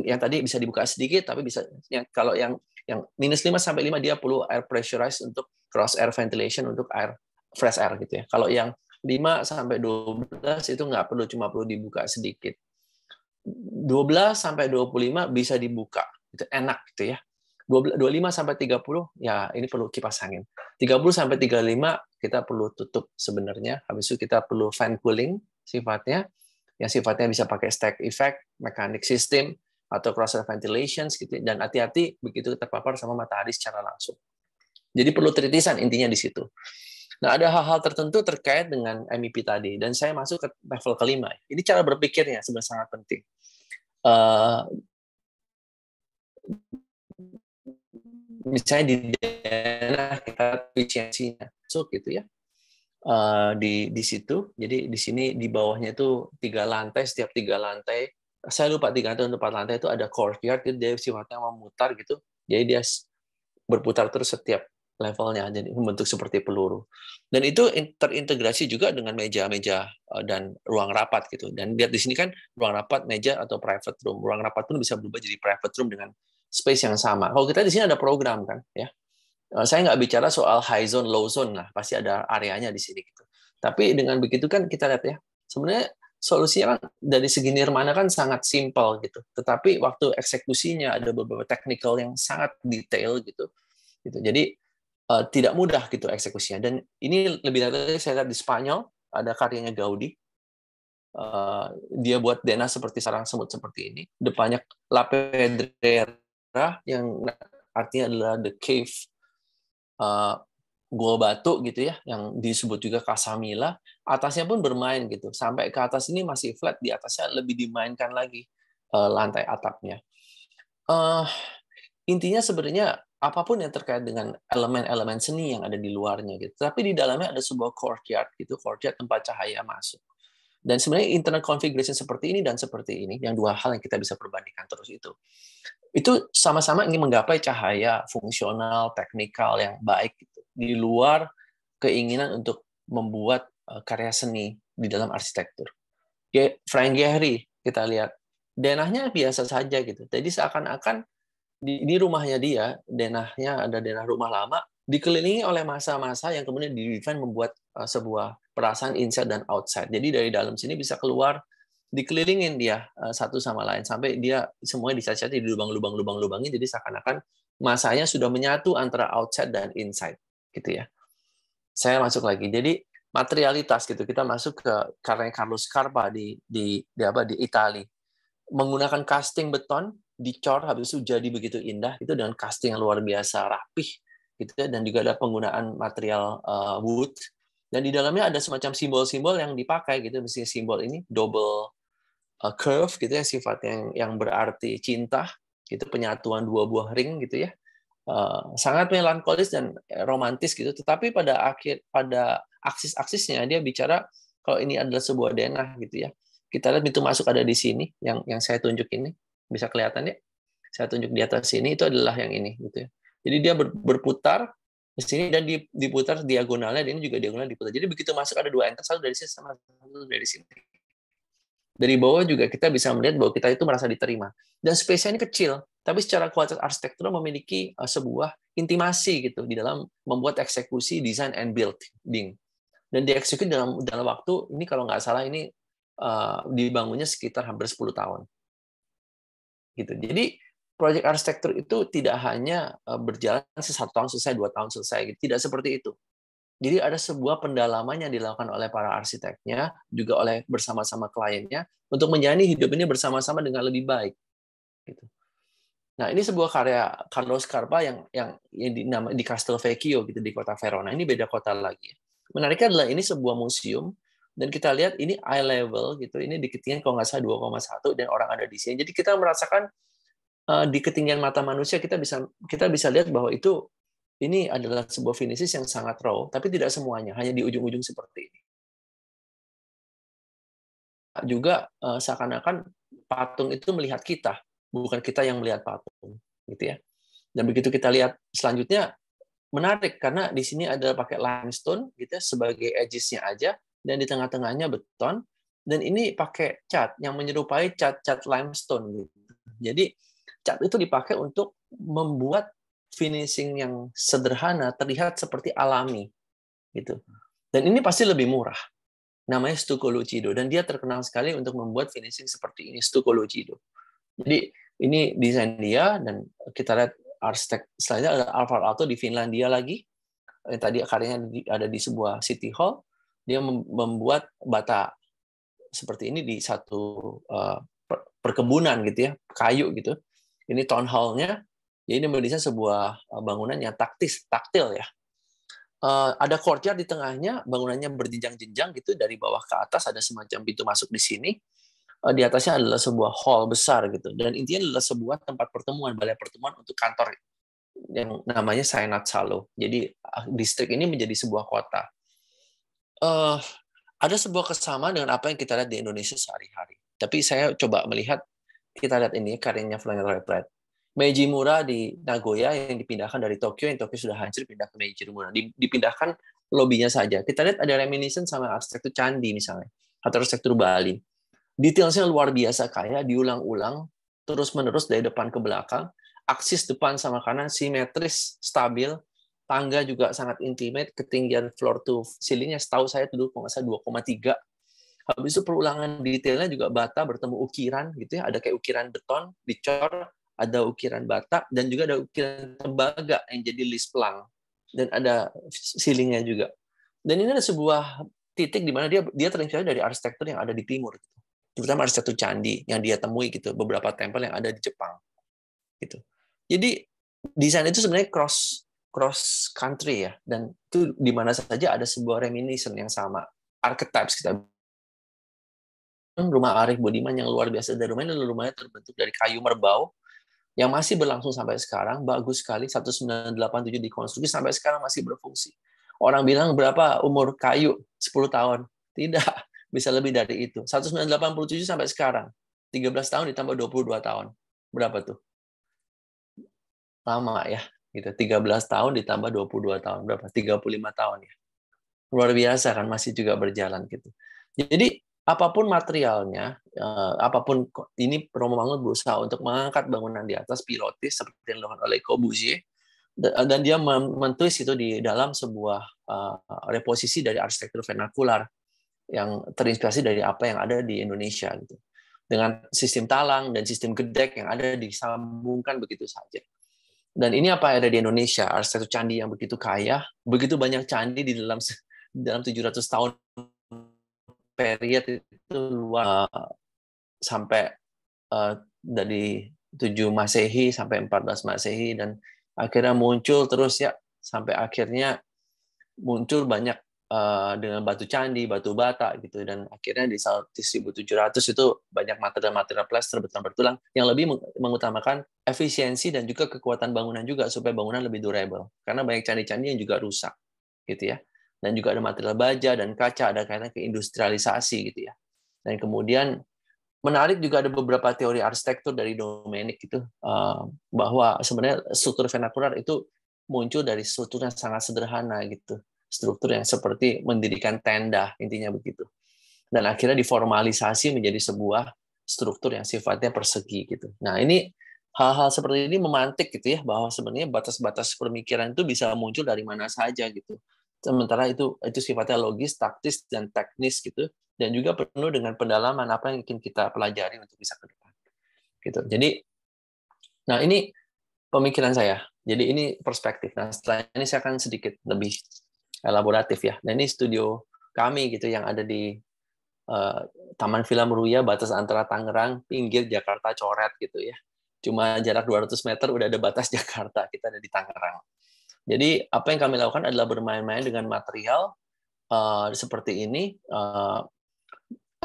yang tadi bisa dibuka sedikit tapi bisa kalau yang Yang -5 sampai 5 dia perlu air pressurized untuk cross air ventilation untuk air fresh air gitu ya. Kalau yang 5 sampai 12 itu nggak perlu, cuma perlu dibuka sedikit. 12 sampai 25 bisa dibuka, itu enak gitu ya. 25 sampai 30 ya ini perlu kipas angin. 30 sampai 35 kita perlu tutup sebenarnya. Habis itu kita perlu fan cooling sifatnya, yang sifatnya bisa pakai stack effect, mechanic system atau cross air ventilation gitu. Dan hati-hati begitu terpapar sama matahari secara langsung. Jadi perlu tritisan intinya di situ. Nah, ada hal-hal tertentu terkait dengan MEP tadi, dan saya masuk ke level kelima. Ini cara berpikirnya sebenarnya sangat penting. Misalnya di daerah kita efisiensinya, so gitu ya. Di situ, jadi di sini di bawahnya itu 3 lantai, setiap 3 lantai, saya lupa 3 atau 4 lantai itu ada courtyard, gitu, dia sifatnya memutar gitu, jadi dia berputar terus setiap levelnya, jadi membentuk seperti peluru. Dan itu terintegrasi juga dengan meja-meja dan ruang rapat gitu. Dan lihat di sini kan ruang rapat, meja atau private room. Ruang rapat pun bisa berubah jadi private room dengan space yang sama. Kalau kita di sini ada program kan, ya. Saya nggak bicara soal high zone, low zone lah, pasti ada areanya di sini gitu. Tapi dengan begitu kan kita lihat ya, sebenarnya solusinya kan dari segi nirmana kan sangat simpel gitu. Tetapi waktu eksekusinya ada beberapa technical yang sangat detail gitu. Jadi tidak mudah gitu eksekusinya. Dan ini lebih dari saya lihat di Spanyol ada karyanya Gaudi. Dia buat denah seperti sarang semut seperti ini. Depannya La Pedrera yang artinya adalah the cave, gua batu gitu ya, yang disebut juga Casamila. Atasnya pun bermain gitu. Sampai ke atas ini masih flat, di atasnya lebih dimainkan lagi lantai atapnya. Intinya sebenarnya apapun yang terkait dengan elemen-elemen seni yang ada di luarnya gitu. Tapi di dalamnya ada sebuah courtyard gitu, courtyard tempat cahaya masuk. Dan sebenarnya internal configuration seperti ini dan seperti ini, yang 2 hal yang kita bisa perbandingkan terus itu sama-sama ingin menggapai cahaya fungsional, teknikal yang baik gitu. Di luar keinginan untuk membuat karya seni di dalam arsitektur. Frank Gehry kita lihat denahnya biasa saja gitu. Jadi seakan-akan di rumahnya dia, denahnya ada denah rumah lama, dikelilingi oleh masa-masa yang kemudian di-define membuat sebuah perasaan inside dan outside. Jadi dari dalam sini bisa keluar, dikelilingin dia satu sama lain, sampai dia semuanya dicacati di lubang-lubang-lubang-lubangnya, jadi seakan-akan masanya sudah menyatu antara outside dan inside. Gitu ya. Saya masuk lagi. Jadi materialitas gitu, kita masuk ke karya Carlo Scarpa di Italia. Menggunakan casting beton, dicor habis itu jadi begitu indah itu dengan casting yang luar biasa rapih gitu ya, dan juga ada penggunaan material wood, dan di dalamnya ada semacam simbol-simbol yang dipakai gitu. Misalnya simbol ini double curve gitu ya, sifatnya yang berarti cinta gitu, penyatuan 2 buah ring gitu ya, sangat melankolis dan romantis gitu. Tetapi pada aksis-aksisnya dia bicara kalau ini adalah sebuah denah gitu ya. Kita lihat pintu masuk ada di sini, yang saya tunjuk ini. Bisa kelihatan ya? Saya tunjuk di atas sini, itu adalah yang ini. Gitu ya. Jadi dia berputar di sini dan diputar diagonalnya, dan ini juga diagonal diputar. Jadi begitu masuk ada 2 entrance, satu dari sini sama satu dari sini. Dari bawah juga kita bisa melihat bahwa kita itu merasa diterima. Dan space-nya ini kecil, tapi secara kualitas arsitektur memiliki sebuah intimasi gitu di dalam membuat eksekusi design and building. Dan dieksekusi dalam waktu ini kalau nggak salah ini dibangunnya sekitar hampir 10 tahun. Gitu. Jadi proyek arsitektur itu tidak hanya berjalan 1 tahun selesai, 2 tahun selesai, gitu. Tidak seperti itu. Jadi ada sebuah pendalaman yang dilakukan oleh para arsiteknya, juga oleh bersama-sama kliennya, untuk menjalani hidup ini bersama-sama dengan lebih baik. Gitu. Nah, ini sebuah karya Carlo Scarpa yang di Castelvecchio gitu, di kota Verona. Ini beda kota lagi. Menariknya adalah ini sebuah museum, dan kita lihat ini eye level gitu, ini di ketinggian kalau nggak salah 2,1 dan orang ada di sini. Jadi kita merasakan di ketinggian mata manusia kita bisa lihat bahwa ini adalah sebuah finishes yang sangat raw, tapi tidak semuanya, hanya di ujung-ujung seperti ini. Juga seakan-akan patung itu melihat kita, bukan kita yang melihat patung, gitu ya. Dan begitu kita lihat selanjutnya menarik karena di sini ada pakai limestone gitu ya, sebagai edges-nya aja, dan di tengah-tengahnya beton, dan ini pakai cat yang menyerupai cat limestone gitu. Jadi cat itu dipakai untuk membuat finishing yang sederhana terlihat seperti alami gitu. Dan ini pasti lebih murah. Namanya stucco lucido dan dia terkenal sekali untuk membuat finishing seperti ini, stucco lucido. Jadi ini desain dia dan kita lihat arsitek selanjutnya ada Alvar Aalto di Finlandia lagi. Tadi karyanya ada di sebuah city hall. Dia membuat bata seperti ini di satu perkebunan gitu ya, kayu gitu. Ini town hall-nya. Jadi ini mendesain sebuah bangunan yang taktil ya. Ada courtyard di tengahnya, bangunannya berjenjang-jenjang gitu dari bawah ke atas, ada semacam pintu masuk di sini. Di atasnya adalah sebuah hall besar gitu, dan intinya adalah sebuah tempat pertemuan, balai pertemuan untuk kantor yang namanya Sainat Salo. Jadi distrik ini menjadi sebuah kota. Ada sebuah kesamaan dengan apa yang kita lihat di Indonesia sehari-hari. Tapi saya coba melihat, kita lihat ini karyanya Florian Lepret. Meiji Mura di Nagoya yang dipindahkan dari Tokyo, yang Tokyo sudah hancur, pindah ke Meiji Mura. Dipindahkan lobinya saja. Kita lihat ada reminiscence sama arsitektur candi misalnya, atau arsitektur Bali. Detailnya luar biasa kaya, diulang-ulang, terus-menerus dari depan ke belakang. Aksis depan sama kanan simetris, stabil. Tangga juga sangat intimate, ketinggian floor to ceilingnya setahu saya dulu kalau nggak salah 2,3. Habis itu perulangan detailnya juga bata bertemu ukiran gitu ya, ada kayak ukiran beton dicor, ada ukiran bata, dan juga ada ukiran tembaga yang jadi list pelang, dan ada ceilingnya juga. Dan ini ada sebuah titik di mana dia terinspirasi dari arsitektur yang ada di timur, terutama arsitektur candi yang dia temui gitu, beberapa tempel yang ada di Jepang, gitu. Jadi desain itu sebenarnya cross country ya, dan itu di mana saja ada sebuah reminiscence yang sama, archetypes kita. Rumah Arif Budiman yang luar biasa dari rumahnya terbentuk dari kayu merbau yang masih berlangsung sampai sekarang, bagus sekali, 1987 dikonstruksi sampai sekarang masih berfungsi. Orang bilang berapa umur kayu? 10 tahun. Tidak, bisa lebih dari itu. 1987 sampai sekarang. 13 tahun ditambah 22 tahun. Berapa tuh? Lama ya. Gitu. 13 tahun ditambah 22 tahun. Berapa? 35 tahun ya. Luar biasa kan, masih juga berjalan gitu. Jadi apapun materialnya, apapun ini Romo Mangun berusaha untuk mengangkat bangunan di atas pilotis seperti yang dilakukan oleh Corbusier, dan dia mentwist itu di dalam sebuah reposisi dari arsitektur vernakular yang terinspirasi dari apa yang ada di Indonesia gitu. Dengan sistem talang dan sistem gedek yang ada disambungkan begitu saja. Dan ini apa yang ada di Indonesia, arsitektur candi yang begitu kaya, begitu banyak candi di dalam 700 tahun period itu luar sampai dari 7 Masehi sampai 14 Masehi, dan akhirnya muncul terus ya sampai akhirnya muncul banyak dengan batu candi, batu bata gitu, dan akhirnya di 1700 itu banyak material-material plaster bertulang yang lebih mengutamakan efisiensi dan juga kekuatan bangunan juga supaya bangunan lebih durable, karena banyak candi-candi yang juga rusak gitu ya. Dan juga ada material baja dan kaca, ada kaitan ke industrialisasi gitu ya. Dan kemudian menarik juga ada beberapa teori arsitektur dari Dominic gitu, bahwa sebenarnya struktur vernakular itu muncul dari struktur yang sangat sederhana gitu, struktur yang seperti mendirikan tenda, intinya begitu. Dan akhirnya diformalisasi menjadi sebuah struktur yang sifatnya persegi gitu. Nah ini hal-hal seperti ini memantik gitu ya, bahwa sebenarnya batas-batas pemikiran itu bisa muncul dari mana saja gitu. Sementara itu sifatnya logis, taktis, dan teknis gitu, dan juga penuh dengan pendalaman apa yang ingin kita pelajari untuk bisa ke depan. Gitu. Jadi, nah ini pemikiran saya. Jadi ini perspektif. Nah setelah ini saya akan sedikit lebih elaboratif ya. Nah ini studio kami gitu yang ada di Taman Villa Meruya, batas antara Tangerang, pinggir Jakarta coret gitu ya. Cuma jarak 200 meter udah ada batas Jakarta. Kita ada di Tangerang. Jadi apa yang kami lakukan adalah bermain-main dengan material seperti ini.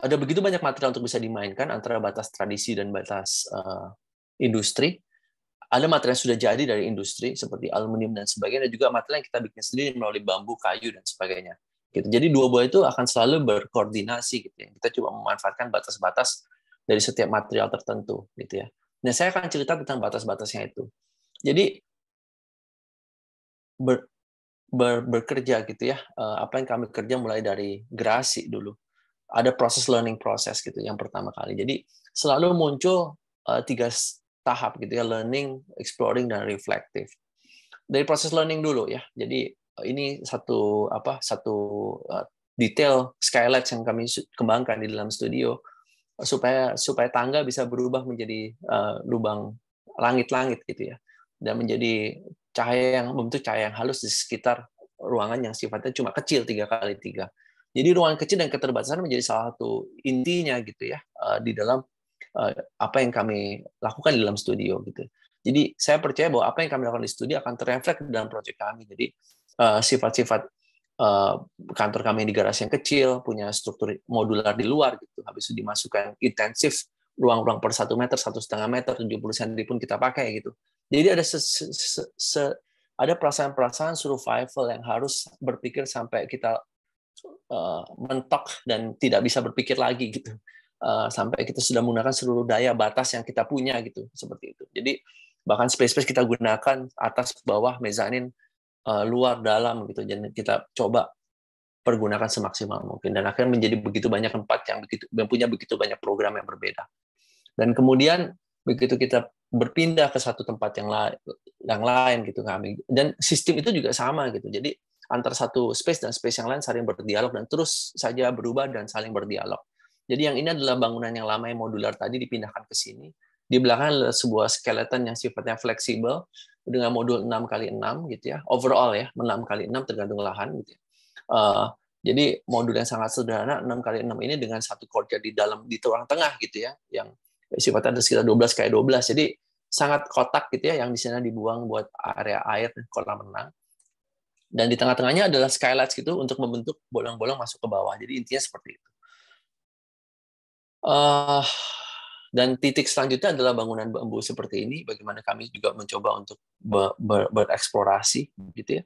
Ada begitu banyak material untuk bisa dimainkan antara batas tradisi dan batas industri. Ada material yang sudah jadi dari industri seperti aluminium dan sebagainya, dan juga material yang kita bikin sendiri melalui bambu, kayu dan sebagainya. Gitu. Jadi dua-dua itu akan selalu berkoordinasi gitu ya. Kita coba memanfaatkan batas-batas dari setiap material tertentu gitu ya. Nah, saya akan cerita tentang batas-batasnya itu. Jadi bekerja gitu ya, apa yang kami kerja mulai dari gerasi dulu, ada proses learning process gitu yang pertama kali. Jadi selalu muncul 3 tahap gitu ya, learning, exploring, dan reflective. dari proses learning dulu ya. Jadi ini satu detail skylights yang kami kembangkan di dalam studio supaya tangga bisa berubah menjadi lubang langit-langit gitu ya, dan menjadi membentuk cahaya yang halus di sekitar ruangan yang sifatnya cuma kecil 3x3. Jadi ruangan kecil dan keterbatasan menjadi salah satu intinya gitu ya di dalam apa yang kami lakukan di dalam studio gitu. Jadi saya percaya bahwa apa yang kami lakukan di studio akan terreflek dalam proyek kami. Jadi sifat-sifat kantor kami di garasi yang kecil, punya struktur modular di luar gitu. Habis itu dimasukkan intensif ruang-ruang per 1 meter, 1,5 meter, 70 cm pun kita pakai gitu. Jadi ada perasaan-perasaan survival yang harus berpikir sampai kita mentok dan tidak bisa berpikir lagi gitu. Sampai kita sudah menggunakan seluruh daya batas yang kita punya gitu, seperti itu. Jadi bahkan space kita gunakan atas, bawah, mezanin, luar, dalam gitu. Dan kita coba pergunakan semaksimal mungkin. Dan akhirnya menjadi begitu banyak tempat yang punya begitu banyak program yang berbeda. Dan kemudian begitu kita berpindah ke satu tempat yang lain gitu kami. Dan sistem itu juga sama gitu. Jadi antara satu space dan space yang lain saling berdialog dan terus saja berubah dan saling berdialog. Jadi yang ini adalah bangunan yang lama yang modular tadi dipindahkan ke sini. Di belakang adalah sebuah skeleton yang sifatnya fleksibel dengan modul 6x6 gitu ya. Overall ya, 6x6 tergantung lahan gitu ya. Jadi modul yang sangat sederhana 6x6 ini dengan satu courtyard di ruang tengah gitu ya, yang sifatnya ada sekitar 12x12. Jadi sangat kotak gitu ya, yang di sana dibuang buat area air, kolam renang. Dan di tengah-tengahnya adalah skylights gitu untuk membentuk bolong-bolong masuk ke bawah. Jadi intinya seperti itu. Dan titik selanjutnya adalah bangunan bambu seperti ini. Bagaimana kami juga mencoba untuk bereksplorasi gitu ya.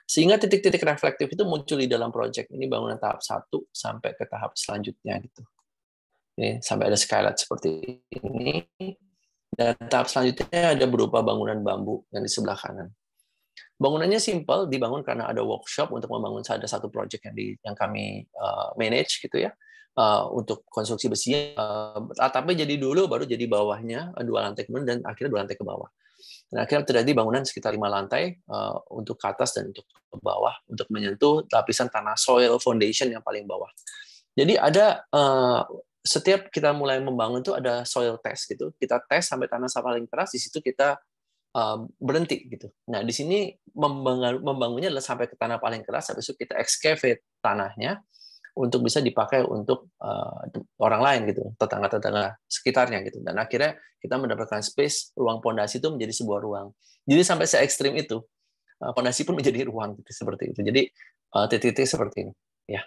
Sehingga titik-titik reflektif itu muncul di dalam proyek ini, bangunan tahap 1 sampai ke tahap selanjutnya gitu. Ini sampai ada skylight seperti ini. Dan tahap selanjutnya ada berupa bangunan bambu yang di sebelah kanan. Bangunannya simple, dibangun karena ada workshop untuk membangun satu proyek yang kami manage gitu ya, untuk konstruksi besi. Atapnya jadi dulu, baru jadi bawahnya 2 lantai kemudian, dan akhirnya 2 lantai ke bawah. Dan akhirnya terjadi bangunan sekitar 5 lantai untuk ke atas dan untuk ke bawah untuk menyentuh lapisan tanah soil foundation yang paling bawah. Jadi ada setiap kita mulai membangun itu ada soil test gitu. Kita tes sampai tanah paling keras, di situ kita berhenti gitu. Nah, di sini membangunnya adalah sampai ke tanah paling keras, habis itu kita excavate tanahnya untuk bisa dipakai untuk orang lain gitu, tetangga-tetangga sekitarnya gitu. Dan akhirnya kita mendapatkan space, ruang pondasi itu menjadi sebuah ruang. Jadi sampai se-ekstrim itu, pondasi pun menjadi ruang gitu, seperti itu. Jadi titik-titik seperti ini ya.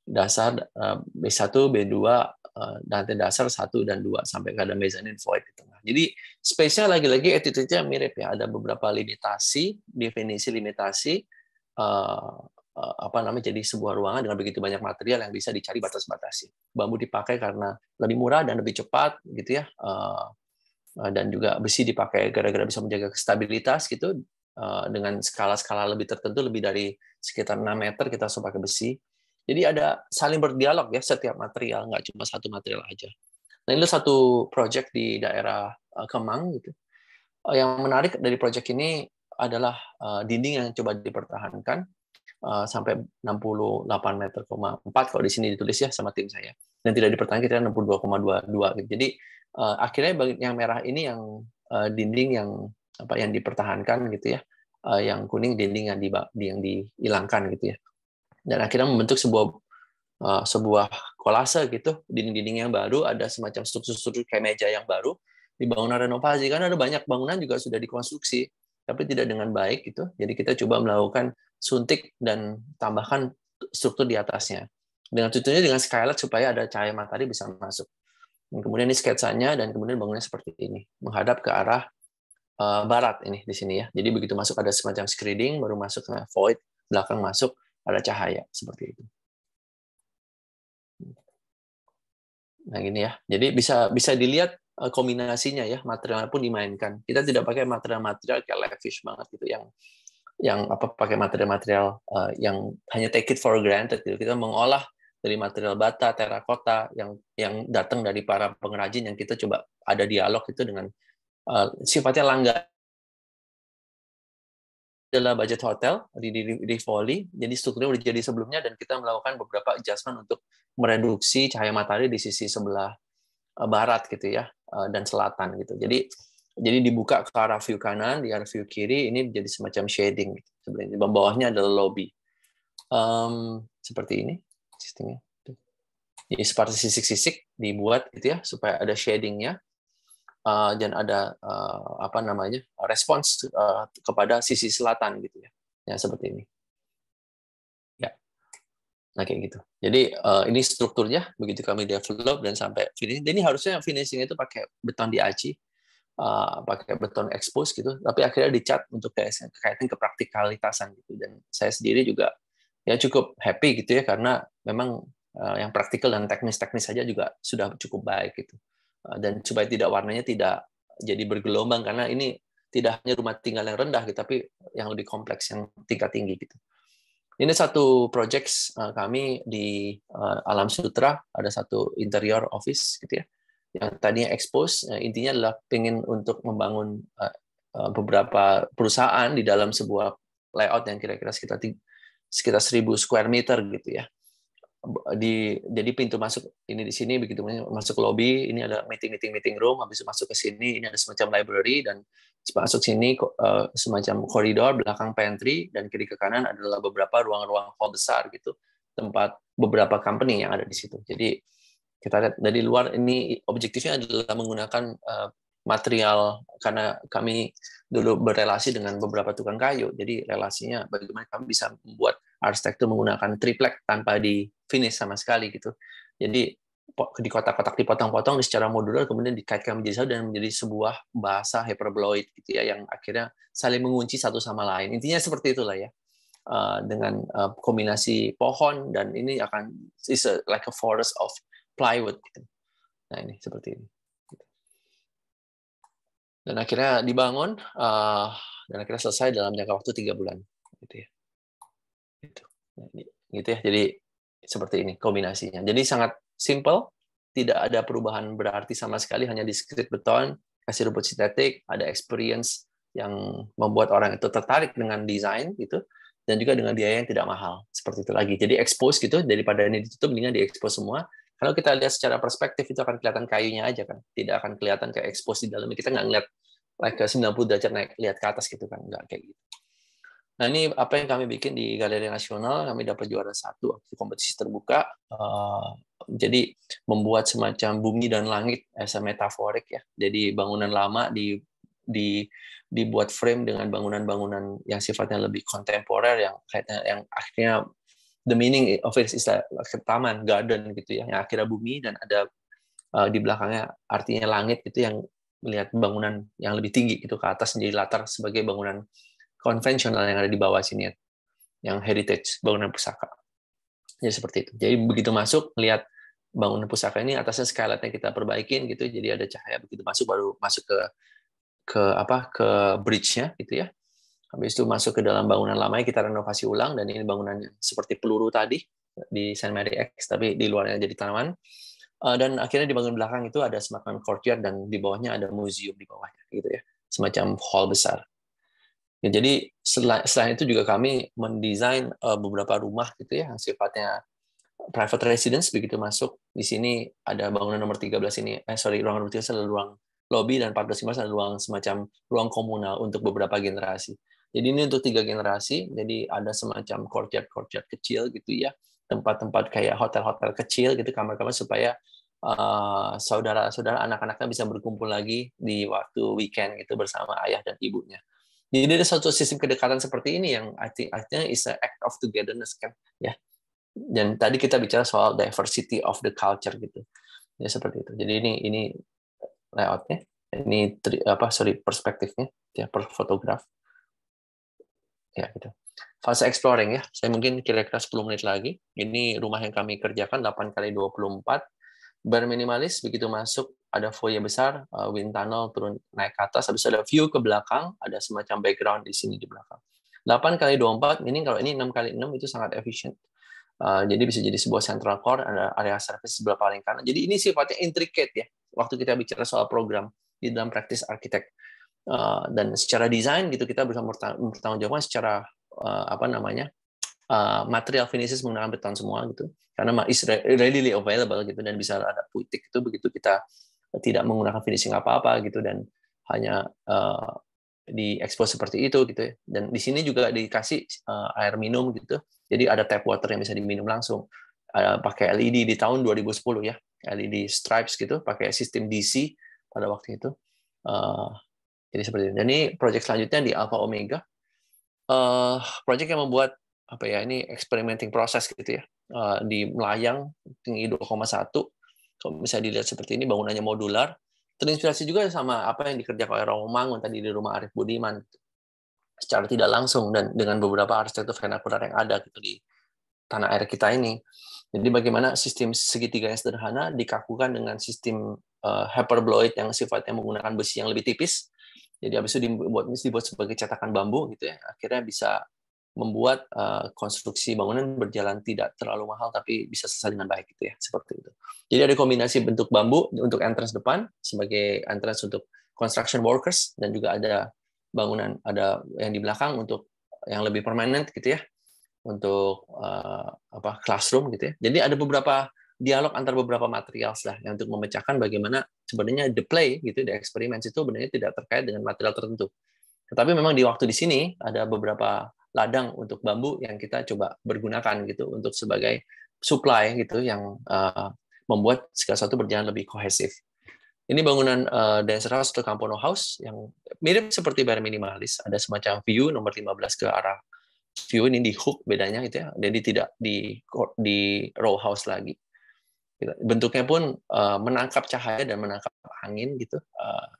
Dasar B1, B2, lantai dasar 1 dan 2 sampai ke ada mezzanine void di tengah. Jadi space-nya lagi-lagi attitude-nya mirip ya, ada beberapa limitasi, definisi limitasi jadi sebuah ruangan dengan begitu banyak material yang bisa dicari batas-batasi. Bambu dipakai karena lebih murah dan lebih cepat gitu ya. Dan juga besi dipakai gara-gara bisa menjaga stabilitas gitu, dengan skala-skala lebih tertentu, lebih dari sekitar 6 meter kita harus pakai besi. Jadi ada saling berdialog ya setiap material, nggak cuma satu material aja. Nah, ini satu proyek di daerah Kemang gitu. Yang menarik dari proyek ini adalah dinding yang coba dipertahankan sampai 68 meter, 4 kalau di sini ditulis ya sama tim saya. Dan tidak dipertahankan kita 62,22 gitu. Jadi akhirnya yang merah ini yang dinding yang dipertahankan gitu ya. Yang kuning dinding yang dihilangkan gitu ya. Dan akhirnya membentuk sebuah kolase gitu, dinding-dinding yang baru, ada semacam struktur-struktur kayak meja yang baru di bangunan renovasi, karena ada banyak bangunan juga sudah dikonstruksi tapi tidak dengan baik gitu. Jadi kita coba melakukan suntik dan tambahkan struktur di atasnya. Dengan tentunya dengan skylight supaya ada cahaya matahari bisa masuk. Dan kemudian ini sketsanya, dan kemudian bangunnya seperti ini, menghadap ke arah barat ini di sini ya. Jadi begitu masuk ada semacam screening, baru masuk ke void, belakang masuk ada cahaya seperti itu. Nah ini ya, jadi bisa dilihat kombinasinya ya, materialnya pun dimainkan. Kita tidak pakai material-material kayak lavish banget gitu, yang pakai material-material yang hanya take it for granted gitu. Kita mengolah dari material bata, terakota yang datang dari para pengrajin, yang kita coba ada dialog itu dengan sifatnya langganan adalah budget hotel di Rivoli. Jadi strukturnya udah jadi sebelumnya dan kita melakukan beberapa adjustment untuk mereduksi cahaya matahari di sisi sebelah barat gitu ya dan selatan gitu. Jadi dibuka ke arah view kanan, di arah view kiri ini jadi semacam shading gitu. Sebenarnya di bawahnya adalah lobby. Seperti ini sistemnya. Jadi seperti sisik-sisik dibuat gitu ya supaya ada shadingnya. Dan ada apa namanya respons kepada sisi selatan gitu ya, ya seperti ini ya, nah kayak gitu. Jadi ini strukturnya begitu kami develop dan sampai finish. Jadi harusnya finishing itu pakai beton diaci, pakai beton expose gitu, tapi akhirnya dicat untuk kaitan ke praktikalitasan gitu. Dan saya sendiri juga ya cukup happy gitu ya karena memang yang praktikal dan teknis-teknis saja juga sudah cukup baik gitu. Dan supaya tidak warnanya tidak jadi bergelombang karena ini tidak hanya rumah tinggal yang rendah gitu, tapi yang lebih kompleks yang tingkat tinggi gitu. Ini satu project kami di Alam Sutra, ada satu interior office gitu ya yang tadinya expose, intinya adalah pengen untuk membangun beberapa perusahaan di dalam sebuah layout yang kira-kira sekitar 1.000 square meter gitu ya. Jadi pintu masuk ini di sini, begitu masuk lobby ini ada meeting room, habis itu masuk ke sini ini ada semacam library, dan masuk sini semacam koridor, belakang pantry, dan kiri ke kanan adalah beberapa ruang-ruang hall besar gitu, tempat beberapa company yang ada di situ. Jadi kita lihat dari luar, ini objektifnya adalah menggunakan material, karena kami dulu berelasi dengan beberapa tukang kayu, jadi relasinya bagaimana kami bisa membuat arsitektur menggunakan triplek tanpa di finish sama sekali gitu. Jadi di kotak-kotak dipotong-potong secara modular, kemudian dikaitkan menjadi satu dan menjadi sebuah bahasa hyperboloid gitu ya, yang akhirnya saling mengunci satu sama lain. Intinya seperti itulah ya, dengan kombinasi pohon, dan ini akan like a forest of plywood gitu. Nah ini seperti ini. Dan akhirnya dibangun dan akhirnya selesai dalam jangka waktu 3 bulan gitu ya. Gitu ya. Jadi seperti ini kombinasinya. Jadi sangat simple, tidak ada perubahan berarti sama sekali, hanya discrete beton, kasih rumput sintetik, ada experience yang membuat orang itu tertarik dengan desain gitu, dan juga dengan biaya yang tidak mahal. Seperti itu lagi. Jadi expose gitu, daripada ini ditutup mendingan di-expose semua. Kalau kita lihat secara perspektif itu akan kelihatan kayunya aja kan, tidak akan kelihatan kayak expose di dalamnya. Kita nggak ngeliat like ke 90 derajat naik lihat ke atas gitu kan, nggak kayak gitu. Nah ini apa yang kami bikin di Galeri Nasional, kami dapat juara 1 waktu kompetisi terbuka. Jadi membuat semacam bumi dan langit as a metaforik ya. Jadi bangunan lama dibuat frame dengan bangunan-bangunan yang sifatnya lebih kontemporer, yang akhirnya the meaning of it is like taman, garden gitu ya, yang akhirnya bumi dan ada di belakangnya artinya langit gitu, yang melihat bangunan yang lebih tinggi itu ke atas menjadi latar sebagai bangunan konvensional yang ada di bawah sini, yang heritage, bangunan pusaka. Jadi seperti itu. Jadi begitu masuk, melihat bangunan pusaka ini atasnya skylightnya kita perbaikin gitu, jadi ada cahaya begitu masuk, baru masuk ke bridge-nya gitu ya. Habis itu masuk ke dalam bangunan lamanya, kita renovasi ulang, dan ini bangunan seperti peluru tadi di Saint Mary X, tapi di luarnya jadi tanaman. Dan akhirnya di bangunan belakang itu ada semacam courtyard, dan di bawahnya ada museum di bawahnya gitu ya, semacam hall besar. Ya, jadi selain itu juga kami mendesain beberapa rumah gitu ya, yang sifatnya private residence. Begitu masuk di sini ada bangunan nomor 13 ini, ruangan nomor 13 adalah ruang lobby, dan 14-15 adalah ruang semacam ruang komunal untuk beberapa generasi. Jadi ini untuk 3 generasi, jadi ada semacam courtyard kecil gitu ya, tempat-tempat kayak hotel-hotel kecil gitu, kamar-kamar, supaya saudara-saudara anak-anaknya bisa berkumpul lagi di waktu weekend gitu bersama ayah dan ibunya. Jadi ada satu sistem kedekatan seperti ini yang artinya is an act of togetherness kan ya. Dan tadi kita bicara soal diversity of the culture gitu. Ya seperti itu. Jadi ini layoutnya, ini perspektifnya ya, per fotograf. Ya gitu. Fase exploring ya. Saya mungkin kira-kira 10 menit lagi. Ini rumah yang kami kerjakan 8x24. Berminimalis, begitu masuk ada foyer besar, wind tunnel turun naik ke atas, habis ada view ke belakang, ada semacam background di sini di belakang. 8x24, ini kalau ini 6x6 itu sangat efisien. Jadi bisa jadi sebuah central core, ada area service sebelah paling kanan. Jadi ini sifatnya intricate ya, waktu kita bicara soal program di dalam praktis arsitek. Dan secara desain gitu kita bisa bertanggung jawab secara material finishes menggunakan beton semua gitu, karena is readily available gitu, dan bisa ada putik itu begitu kita tidak menggunakan finishing apa-apa gitu, dan hanya diekspos seperti itu gitu ya. Dan di sini juga dikasih air minum gitu, jadi ada tap water yang bisa diminum langsung. Pakai LED di tahun 2010 ya, LED stripes gitu, pakai sistem DC pada waktu itu. Jadi seperti itu. Dan ini project selanjutnya di Alpha Omega, project yang membuat ini experimenting proses gitu ya, di Melayang tinggi 2,1. Kalau bisa dilihat seperti ini, bangunannya modular, terinspirasi juga sama apa yang dikerjakan oleh Romangun tadi di rumah Arif Budiman secara tidak langsung, dan dengan beberapa arsitektur vernakular yang ada gitu di tanah air kita ini. Jadi bagaimana sistem segitiga yang sederhana dikakukan dengan sistem hyperboloid yang sifatnya menggunakan besi yang lebih tipis. Jadi habis itu dibuat sebagai cetakan bambu gitu ya. Akhirnya bisa membuat konstruksi bangunan berjalan tidak terlalu mahal tapi bisa selesai dengan baik gitu ya, seperti itu. Jadi ada kombinasi bentuk bambu untuk entrance depan sebagai entrance untuk construction workers, dan juga ada bangunan ada yang di belakang untuk yang lebih permanent gitu ya, untuk classroom gitu ya. Jadi ada beberapa dialog antar beberapa materials lah yang untuk memecahkan bagaimana sebenarnya the play gitu, the experiments itu sebenarnya tidak terkait dengan material tertentu. Tetapi memang di waktu di sini ada beberapa ladang untuk bambu yang kita coba bergunakan gitu untuk sebagai supply gitu yang membuat segala sesuatu berjalan lebih kohesif. Ini bangunan Dancer House atau Campono House yang mirip seperti Bare Minimalis. Ada semacam view nomor 15 ke arah view, ini di hook bedanya gitu ya. Jadi tidak di row house lagi. Bentuknya pun menangkap cahaya dan menangkap angin gitu,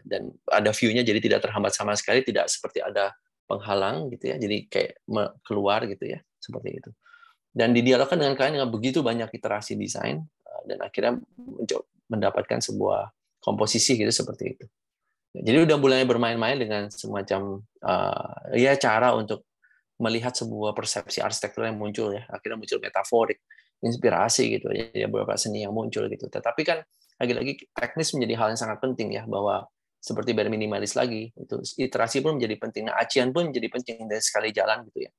dan ada view-nya jadi tidak terhambat sama sekali, tidak seperti ada penghalang gitu ya, jadi kayak keluar gitu ya, seperti itu. Dan didialogkan dengan kalian dengan begitu banyak iterasi desain, dan akhirnya mendapatkan sebuah komposisi gitu seperti itu. Jadi udah mulai bermain-main dengan semacam cara untuk melihat sebuah persepsi arsitektur yang muncul ya, akhirnya muncul metaforik, inspirasi gitu ya, beberapa seni yang muncul gitu. Tetapi kan lagi-lagi teknis menjadi hal yang sangat penting ya, bahwa seperti Bare Minimalis lagi itu iterasi pun menjadi penting. Nah, acian pun menjadi penting dari sekali jalan gitu ya.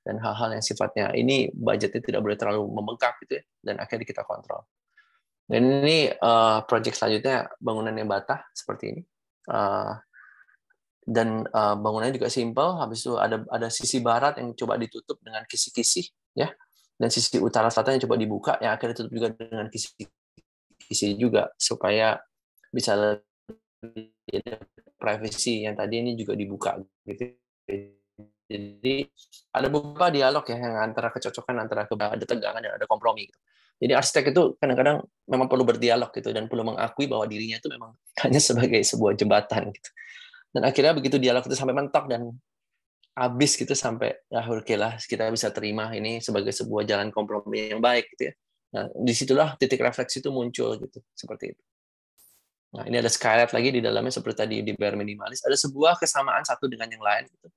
Dan hal-hal yang sifatnya ini budgetnya tidak boleh terlalu membengkak gitu ya, dan akhirnya kita kontrol. Dan ini project selanjutnya bangunan yang bata seperti ini. Dan bangunannya juga simpel. Habis itu ada sisi barat yang coba ditutup dengan kisi-kisi ya, dan sisi utara selatan yang coba dibuka yang akhirnya ditutup juga dengan kisi-kisi juga supaya bisa lebih privacy yang tadi ini juga dibuka gitu. Jadi ada beberapa dialog ya yang antara kecocokan antara ada tegangan dan ada kompromi gitu. Jadi arsitek itu kadang-kadang memang perlu berdialog gitu, dan perlu mengakui bahwa dirinya itu memang hanya sebagai sebuah jembatan gitu. Dan akhirnya begitu dialog itu sampai mentok dan habis gitu, sampai oke lah kita bisa terima ini sebagai sebuah jalan kompromi yang baik gitu ya. Nah, disitulah titik refleksi itu muncul gitu, seperti itu. Nah, ini ada skylight lagi di dalamnya seperti tadi di Bare Minimalis. Ada sebuah kesamaan satu dengan yang lain gitu.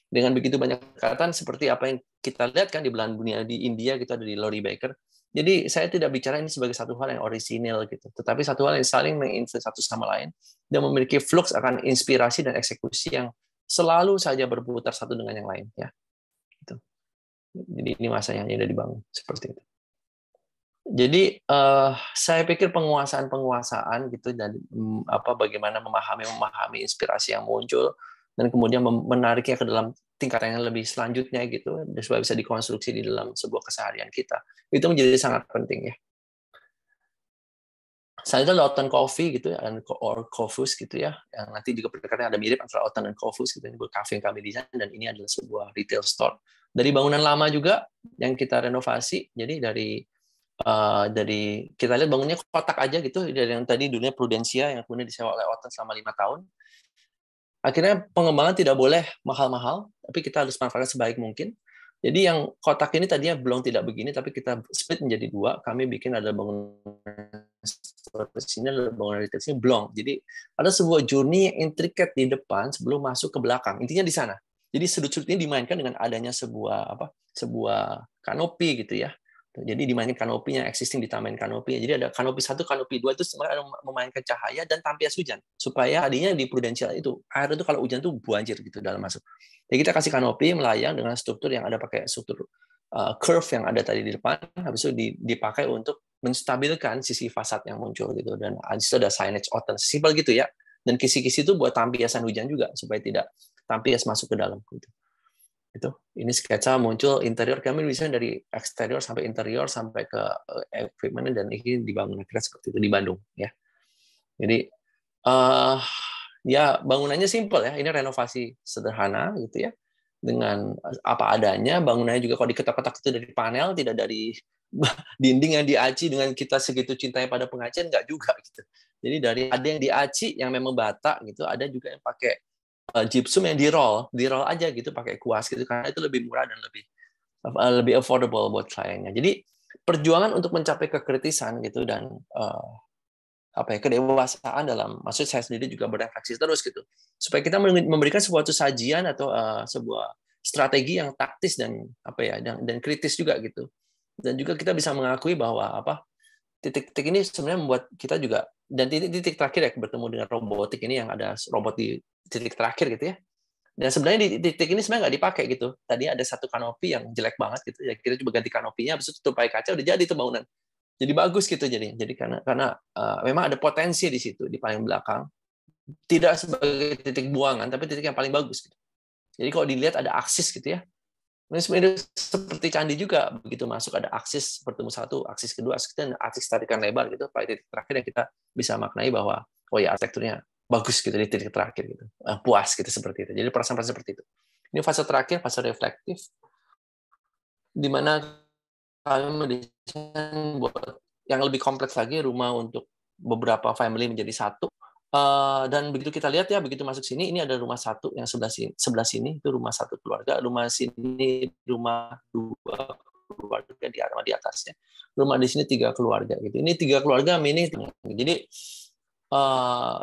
Dengan begitu banyak kekayaan seperti apa yang kita lihat kan di belahan dunia, di India kita ada di Laurie Baker. Jadi saya tidak bicara ini sebagai satu hal yang orisinil gitu, tetapi satu hal yang saling menginfluence satu sama lain dan memiliki flux akan inspirasi dan eksekusi yang selalu saja berputar satu dengan yang lain ya. Gitu. Jadi ini masanya yang sudah dibangun seperti itu. Jadi saya pikir penguasaan gitu, dan bagaimana memahami inspirasi yang muncul dan kemudian menariknya ke dalam tingkatan yang lebih selanjutnya gitu, supaya bisa dikonstruksi di dalam sebuah keseharian kita. Itu menjadi sangat penting ya. Saya itu Laughton Coffee gitu ya, or Kofus gitu ya, yang nanti juga pendekatannya ada mirip antara Laughton dan Kofus gitu. Ini buat cafe yang kami desain, dan ini adalah sebuah retail store. Dari bangunan lama juga yang kita renovasi, jadi dari kita lihat bangunnya kotak aja gitu, dari yang tadi dulunya Prudensia yang kemudian disewa oleh Laughton selama 5 tahun. Akhirnya pengembangan tidak boleh mahal-mahal, tapi kita harus manfaatkan sebaik mungkin. Jadi yang kotak ini tadinya belum tidak begini, tapi kita split menjadi 2. Kami bikin ada bangunan sini, ada bangunan retail sini, blong. Jadi ada sebuah journey yang intricate di depan sebelum masuk ke belakang. Intinya di sana. Jadi sudut-sudut ini dimainkan dengan adanya sebuah kanopi gitu ya, Jadi dimainkan kanopinya, existing ditambahin kanopinya. Jadi ada kanopi 1, kanopi 2 itu sebenarnya memainkan cahaya dan tampias hujan. Supaya tadinya di prudensial itu, air itu kalau hujan tuh banjir gitu dalam masuk. Jadi kita kasih kanopi melayang dengan struktur yang ada pakai struktur curve yang ada tadi di depan, habis itu dipakai untuk menstabilkan sisi fasad yang muncul gitu. Dan habis itu ada signage outer, simpel gitu ya. Dan kisi-kisi itu buat tampiasan hujan juga, supaya tidak tampias masuk ke dalam gitu. Itu ini sketsa muncul interior, kami bisa dari eksterior sampai interior sampai ke equipment, dan ini dibangun akhirnya seperti itu di Bandung ya. Jadi ya bangunannya simple ya, ini renovasi sederhana gitu ya, dengan apa adanya. Bangunannya juga kalau diketok-ketok itu dari panel, tidak dari dinding yang diaci dengan kita segitu cintanya pada pengacian, nggak juga gitu. Jadi ada yang diaci yang memang bata gitu, ada juga yang pakai gypsum yang di roll aja gitu pakai kuas gitu, karena itu lebih murah dan lebih affordable buat kliennya. Jadi perjuangan untuk mencapai kekritisan gitu dan kedewasaan dalam, maksud saya sendiri juga berefleksi terus gitu, supaya kita memberikan sebuah sajian atau sebuah strategi yang taktis dan dan kritis juga gitu. Dan juga kita bisa mengakui bahwa titik-titik ini sebenarnya membuat kita juga, dan titik terakhir ya bertemu dengan robotik ini yang ada robot di titik terakhir gitu ya. Dan sebenarnya di titik ini sebenarnya nggak dipakai gitu. Tadi ada satu kanopi yang jelek banget gitu. Ya kita coba ganti kanopinya, habis itu tutup pakai kaca, udah jadi tuh bangunan. Jadi bagus gitu jadi. Jadi karena memang ada potensi di situ di paling belakang. Tidak sebagai titik buangan, tapi titik yang paling bagus gitu. Jadi kalau dilihat ada aksis gitu ya. Ini sebenarnya seperti candi juga, begitu masuk ada aksis bertemu satu, aksis kedua, dan aksis tarikan lebar gitu. Pada titik terakhir yang kita bisa maknai bahwa oh ya arsitekturnya bagus gitu di titik terakhir gitu, puas gitu seperti itu. Jadi perasaan seperti itu. Ini fase terakhir, fase reflektif, di mana kami mendesain buat yang lebih kompleks lagi, rumah untuk beberapa family menjadi satu. Dan begitu kita lihat ya, begitu masuk sini, ini ada rumah satu yang sebelah sini itu rumah satu keluarga, rumah sini rumah 2 keluarga di atasnya, rumah di sini 3 keluarga gitu. Ini 3 keluarga mini. Jadi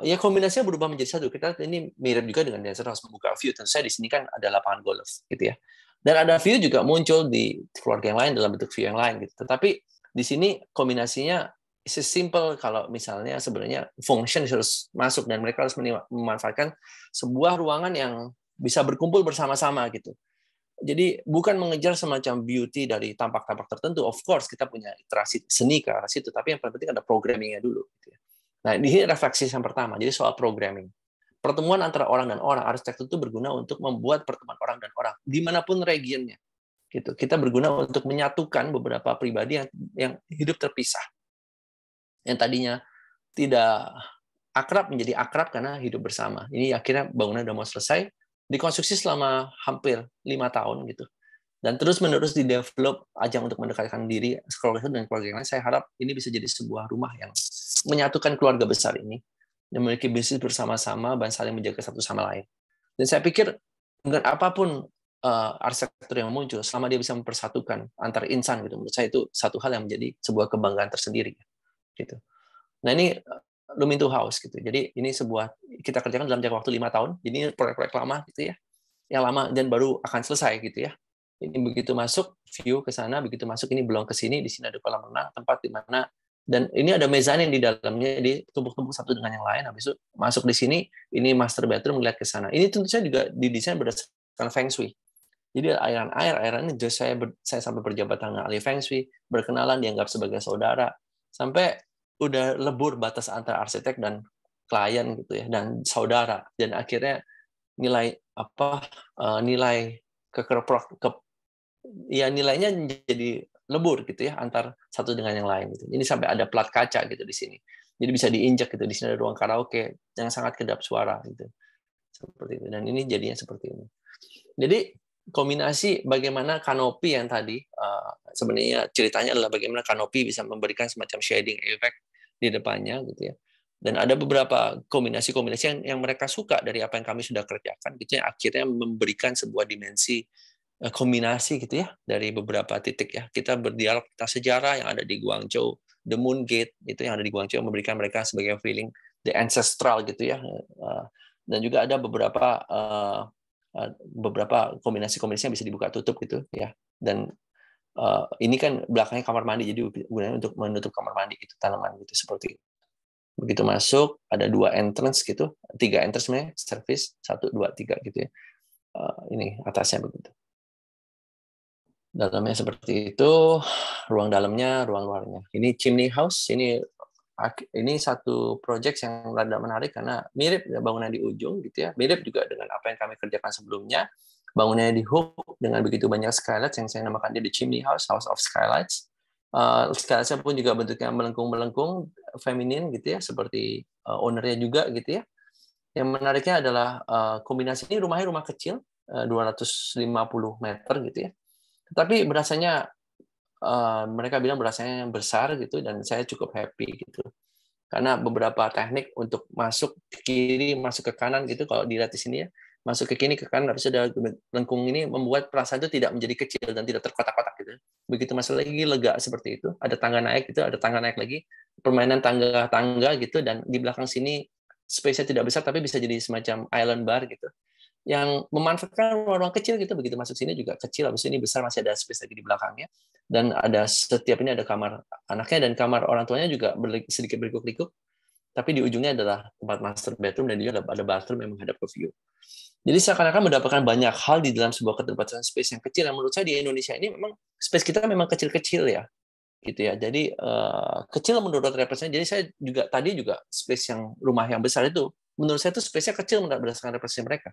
ya kombinasinya berubah menjadi satu. Kita ini mirip juga dengan Denser harus membuka view. Tentu saja di sini kan ada lapangan golf gitu ya. Dan ada view juga muncul di keluarga yang lain dalam bentuk view yang lain gitu. Tetapi di sini kombinasinya sesimpel kalau misalnya sebenarnya function harus masuk dan mereka harus memanfaatkan sebuah ruangan yang bisa berkumpul bersama-sama gitu. Jadi bukan mengejar semacam beauty dari tampak-tampak tertentu. Of course kita punya iterasi seni ke arah situ, tapi yang paling penting ada programmingnya dulu. Gitu ya. Nah ini refleksi yang pertama. Jadi soal programming. Pertemuan antara orang dan orang, arsitektur itu berguna untuk membuat pertemuan orang dan orang dimanapun regionnya. Gitu. Kita berguna untuk menyatukan beberapa pribadi yang hidup terpisah. Yang tadinya tidak akrab menjadi akrab karena hidup bersama. Ini akhirnya bangunan sudah mau selesai, dikonstruksi selama hampir 5 tahun gitu. Dan terus-menerus di-develop ajang untuk mendekatkan diri keluarga dan keluarga yang lain. Saya harap ini bisa jadi sebuah rumah yang menyatukan keluarga besar ini, yang memiliki bisnis bersama-sama dan saling menjaga satu sama lain. Dan saya pikir dengan apapun arsitektur yang muncul, selama dia bisa mempersatukan antar insan gitu, menurut saya itu satu hal yang menjadi sebuah kebanggaan tersendiri. Gitu. Nah ini Luminto House gitu. Jadi ini sebuah kita kerjakan dalam jangka waktu 5 tahun. Jadi ini proyek-proyek lama gitu ya, yang lama dan baru akan selesai gitu ya. Ini begitu masuk view ke sana, begitu masuk ini belum ke sini, di sini ada kolam renang, tempat di mana, dan ini ada mezanin di dalamnya, di tumpuk-tumpuk satu dengan yang lain. Habis itu masuk di sini, ini master bedroom melihat ke sana. Ini tentu saja juga didesain berdasarkan feng shui. Jadi airan ini saya sampai berjabat tangan ahli feng shui, berkenalan, dianggap sebagai saudara, sampai udah lebur batas antara arsitek dan klien gitu ya, dan saudara, dan akhirnya nilai nilainya jadi lebur gitu ya antar satu dengan yang lain gitu. Ini sampai ada plat kaca gitu di sini, jadi bisa diinjak gitu. Di sini ada ruang karaoke yang sangat kedap suara gitu, seperti itu. Dan ini jadinya seperti ini. Jadi kombinasi bagaimana kanopi yang tadi sebenarnya ceritanya adalah bagaimana kanopi bisa memberikan semacam shading effect di depannya gitu ya. Dan ada beberapa kombinasi-kombinasi yang mereka suka dari apa yang kami sudah kerjakan gitu ya, akhirnya memberikan sebuah dimensi kombinasi gitu ya dari beberapa titik ya. Kita berdialog tentang sejarah yang ada di Guangzhou, The Moon Gate itu yang ada di Guangzhou, memberikan mereka sebagai feeling the ancestral gitu ya. Dan juga ada beberapa kombinasi-kombinasi yang bisa dibuka tutup gitu ya. Dan ini kan belakangnya kamar mandi, jadi gunanya untuk menutup kamar mandi itu tanaman gitu seperti itu. Begitu masuk ada 2 entrance gitu, 3 entrance sebenarnya, service 1, 2, 3 gitu ya. Ini atasnya begitu. Dalamnya seperti itu, ruang dalamnya, ruang luarnya. Ini chimney house, ini satu project yang rada menarik karena mirip bangunan di ujung gitu ya, mirip juga dengan apa yang kami kerjakan sebelumnya. Bangunannya di hook dengan begitu banyak skylights yang saya namakan dia di chimney house, house of skylights. Skylightsnya pun juga bentuknya melengkung-melengkung, feminin gitu ya, seperti ownernya juga gitu ya. Yang menariknya adalah kombinasi ini rumahnya rumah kecil, 250 meter gitu ya. Tetapi berasanya mereka bilang berasanya besar gitu, dan saya cukup happy gitu. Karena beberapa teknik untuk masuk ke kiri, masuk ke kanan gitu, kalau dilihat di sini ya, masuk ke kiri ke kanan habis ada lengkung ini membuat perasaan itu tidak menjadi kecil dan tidak terkotak-kotak gitu. Begitu masuk lagi lega seperti itu, ada tangga naik gitu, ada tangga naik lagi, permainan tangga-tangga gitu, dan di belakang sini space-nya tidak besar tapi bisa jadi semacam island bar gitu. Yang memanfaatkan ruang kecil gitu, begitu masuk sini juga kecil, habis ini besar, masih ada space lagi di belakangnya, dan ada setiap ini ada kamar anaknya dan kamar orang tuanya juga sedikit berlikuk-likuk, tapi di ujungnya adalah tempat master bedroom dan juga ada bathroom yang menghadap ke view. Jadi seakan-akan mendapatkan banyak hal di dalam sebuah keterbatasan space yang kecil, yang menurut saya di Indonesia ini memang space kita memang kecil-kecil ya, gitu ya. Jadi kecil menurut representasi. Jadi saya juga tadi juga space yang rumah yang besar itu menurut saya itu space-nya kecil berdasarkan representasi mereka,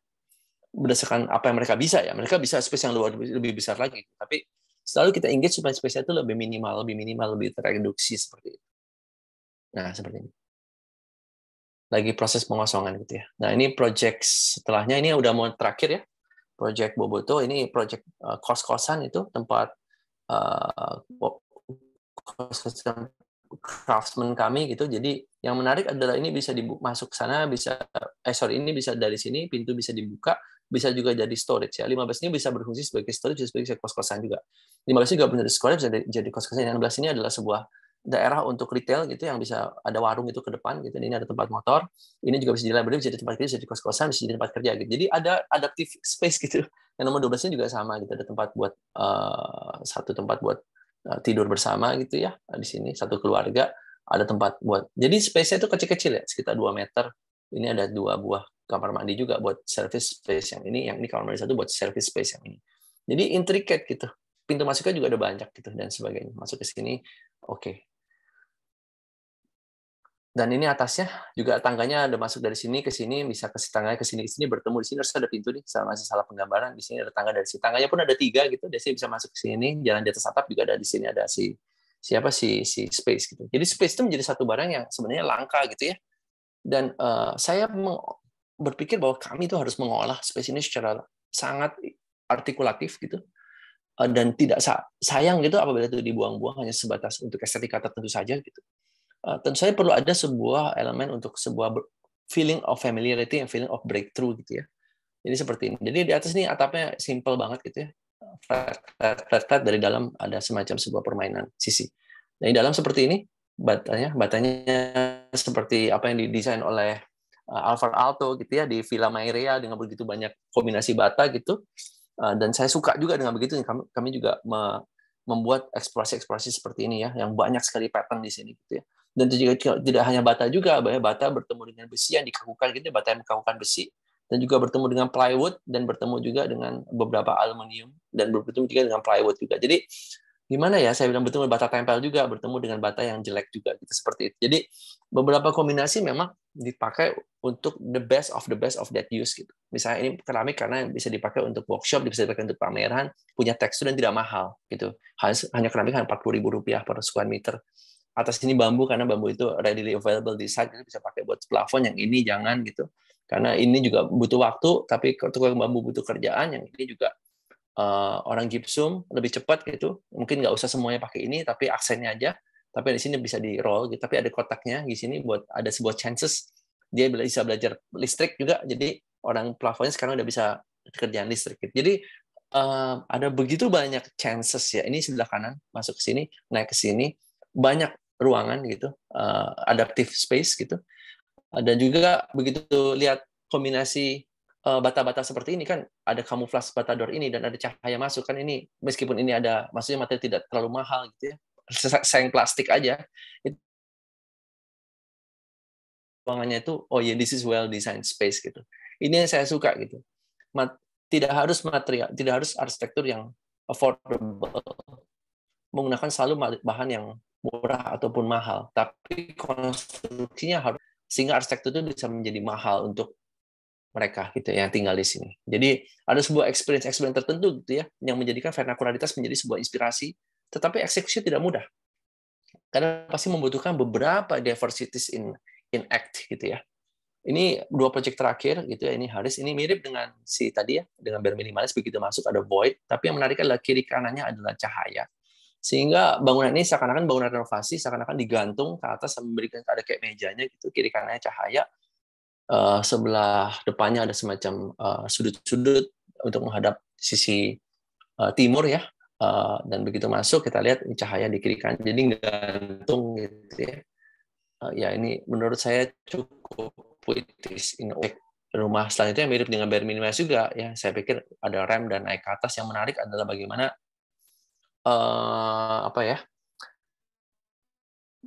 berdasarkan apa yang mereka bisa ya. Mereka bisa space yang lebih besar lagi, tapi selalu kita engage supaya space-nya itu lebih minimal, lebih tereduksi seperti itu. Nah seperti ini. Lagi proses pengosongan gitu ya. Nah ini project setelahnya, ini udah mau terakhir ya. Project Boboto ini project kos-kosan itu, tempat kos-kosan craftsman kami gitu. Jadi yang menarik adalah ini bisa masuk sana, bisa ini bisa dari sini, pintu bisa dibuka, bisa juga jadi storage ya. 15 ini bisa berfungsi sebagai storage, bisa sebagai kos-kosan juga. 15 juga benar storage, bisa jadi kos-kosan. Yang 16 ini adalah sebuah daerah untuk retail gitu, yang bisa ada warung itu ke depan gitu. Ini ada tempat motor, ini juga bisa jadi library, bisa jadi tempat kerja, bisa jadi kos-kosan, bisa jadi tempat kerja gitu. Jadi ada adaptive space gitu. Yang nomor 12 ini juga sama gitu, ada tempat buat satu tempat buat tidur bersama gitu ya. Di sini satu keluarga, ada tempat buat. Jadi space-nya itu kecil-kecil ya, sekitar 2 meter. Ini ada 2 buah kamar mandi juga buat service space yang ini kamar mandi 1 buat service space yang ini. Jadi intricate gitu. Pintu masuknya juga ada banyak gitu dan sebagainya. Masuk ke sini, oke. Dan ini atasnya juga tangganya ada masuk dari sini ke sini, bisa ke tangganya ke sini bertemu di sini, harus ada pintu nih, masih salah penggambaran. Di sini ada tangga dari sini, tangganya pun ada 3 gitu, dari sini bisa masuk ke sini, jalan di atas atap juga ada, di sini ada si space gitu. Jadi space itu menjadi satu barang yang sebenarnya langka gitu ya. Dan saya berpikir bahwa kami itu harus mengolah space ini secara sangat artikulatif gitu. Dan tidak sayang gitu apabila itu dibuang-buang hanya sebatas untuk estetika tertentu saja gitu. Tentu saja perlu ada sebuah elemen untuk sebuah feeling of familiarity and feeling of breakthrough gitu ya. Jadi seperti ini. Jadi di atas ini atapnya simple banget gitu ya. Flat, dari dalam ada semacam sebuah permainan sisi. Nah, di dalam seperti ini, batanya seperti apa yang didesain oleh Alvar Aalto gitu ya, di Villa Mairea dengan begitu banyak kombinasi bata gitu. Dan saya suka juga dengan begitu. Kami juga membuat eksplorasi seperti ini ya, yang banyak sekali pattern di sini gitu ya. Dan juga tidak hanya bata juga, bata bertemu dengan besi yang dikakukan gitu, bata yang mekakukan besi, dan juga bertemu dengan plywood, dan bertemu juga dengan beberapa aluminium, dan bertemu juga dengan plywood juga. Jadi gimana ya, saya bilang bertemu bata tempel juga, bertemu dengan bata yang jelek juga gitu, seperti itu. Jadi beberapa kombinasi memang dipakai untuk the best of that use gitu. Misalnya ini keramik karena bisa dipakai untuk workshop, bisa dipakai untuk pameran, punya tekstur dan tidak mahal gitu. Hanya keramik hanya Rp40.000 per square meter. Atas ini bambu karena bambu itu readily available di site, jadi bisa pakai buat plafon. Yang ini jangan gitu, karena ini juga butuh waktu, tapi tukang bambu butuh kerjaan. Yang ini juga orang gypsum lebih cepat gitu, mungkin nggak usah semuanya pakai ini, tapi aksennya aja. Tapi di sini bisa di roll gitu, tapi ada kotaknya di sini buat ada sebuah chances dia bisa belajar listrik juga. Jadi orang plafonnya sekarang udah bisa kerjaan listrik gitu. Jadi ada begitu banyak chances ya. Ini sebelah kanan masuk ke sini, naik ke sini, banyak ruangan gitu, adaptive space gitu. Dan juga begitu lihat kombinasi bata-bata seperti ini kan, ada kamuflas batador ini dan ada cahaya masuk kan, ini meskipun ini ada, maksudnya materi tidak terlalu mahal gitu ya, seng plastik aja, itu ruangannya itu oh ya, this is well designed space gitu. Ini yang saya suka gitu. Tidak harus material, tidak harus arsitektur yang affordable, menggunakan selalu bahan yang murah ataupun mahal, tapi konstruksinya harus, sehingga arsitektur itu bisa menjadi mahal untuk mereka gitu yang tinggal di sini. Jadi ada sebuah experience tertentu gitu ya, yang menjadikan vernakularitas menjadi sebuah inspirasi, tetapi eksekusi tidak mudah. Karena pasti membutuhkan beberapa diversities in act gitu ya. Ini 2 proyek terakhir gitu ya, ini Haris, ini mirip dengan si tadi ya, dengan bare minimalis, begitu masuk ada void, tapi yang menarik adalah kiri kanannya adalah cahaya. Sehingga bangunan ini seakan-akan bangunan renovasi, seakan-akan digantung ke atas, memberikan ada kayak mejanya gitu, kiri kanannya cahaya. Sebelah depannya ada semacam sudut-sudut untuk menghadap sisi timur ya, dan begitu masuk kita lihat cahaya di kiri kanan, jadi gantung gitu ya. Ya ini menurut saya cukup puitis. Rumah selanjutnya mirip dengan bare minimalis juga ya, saya pikir ada rem dan naik ke atas. Yang menarik adalah bagaimana apa ya,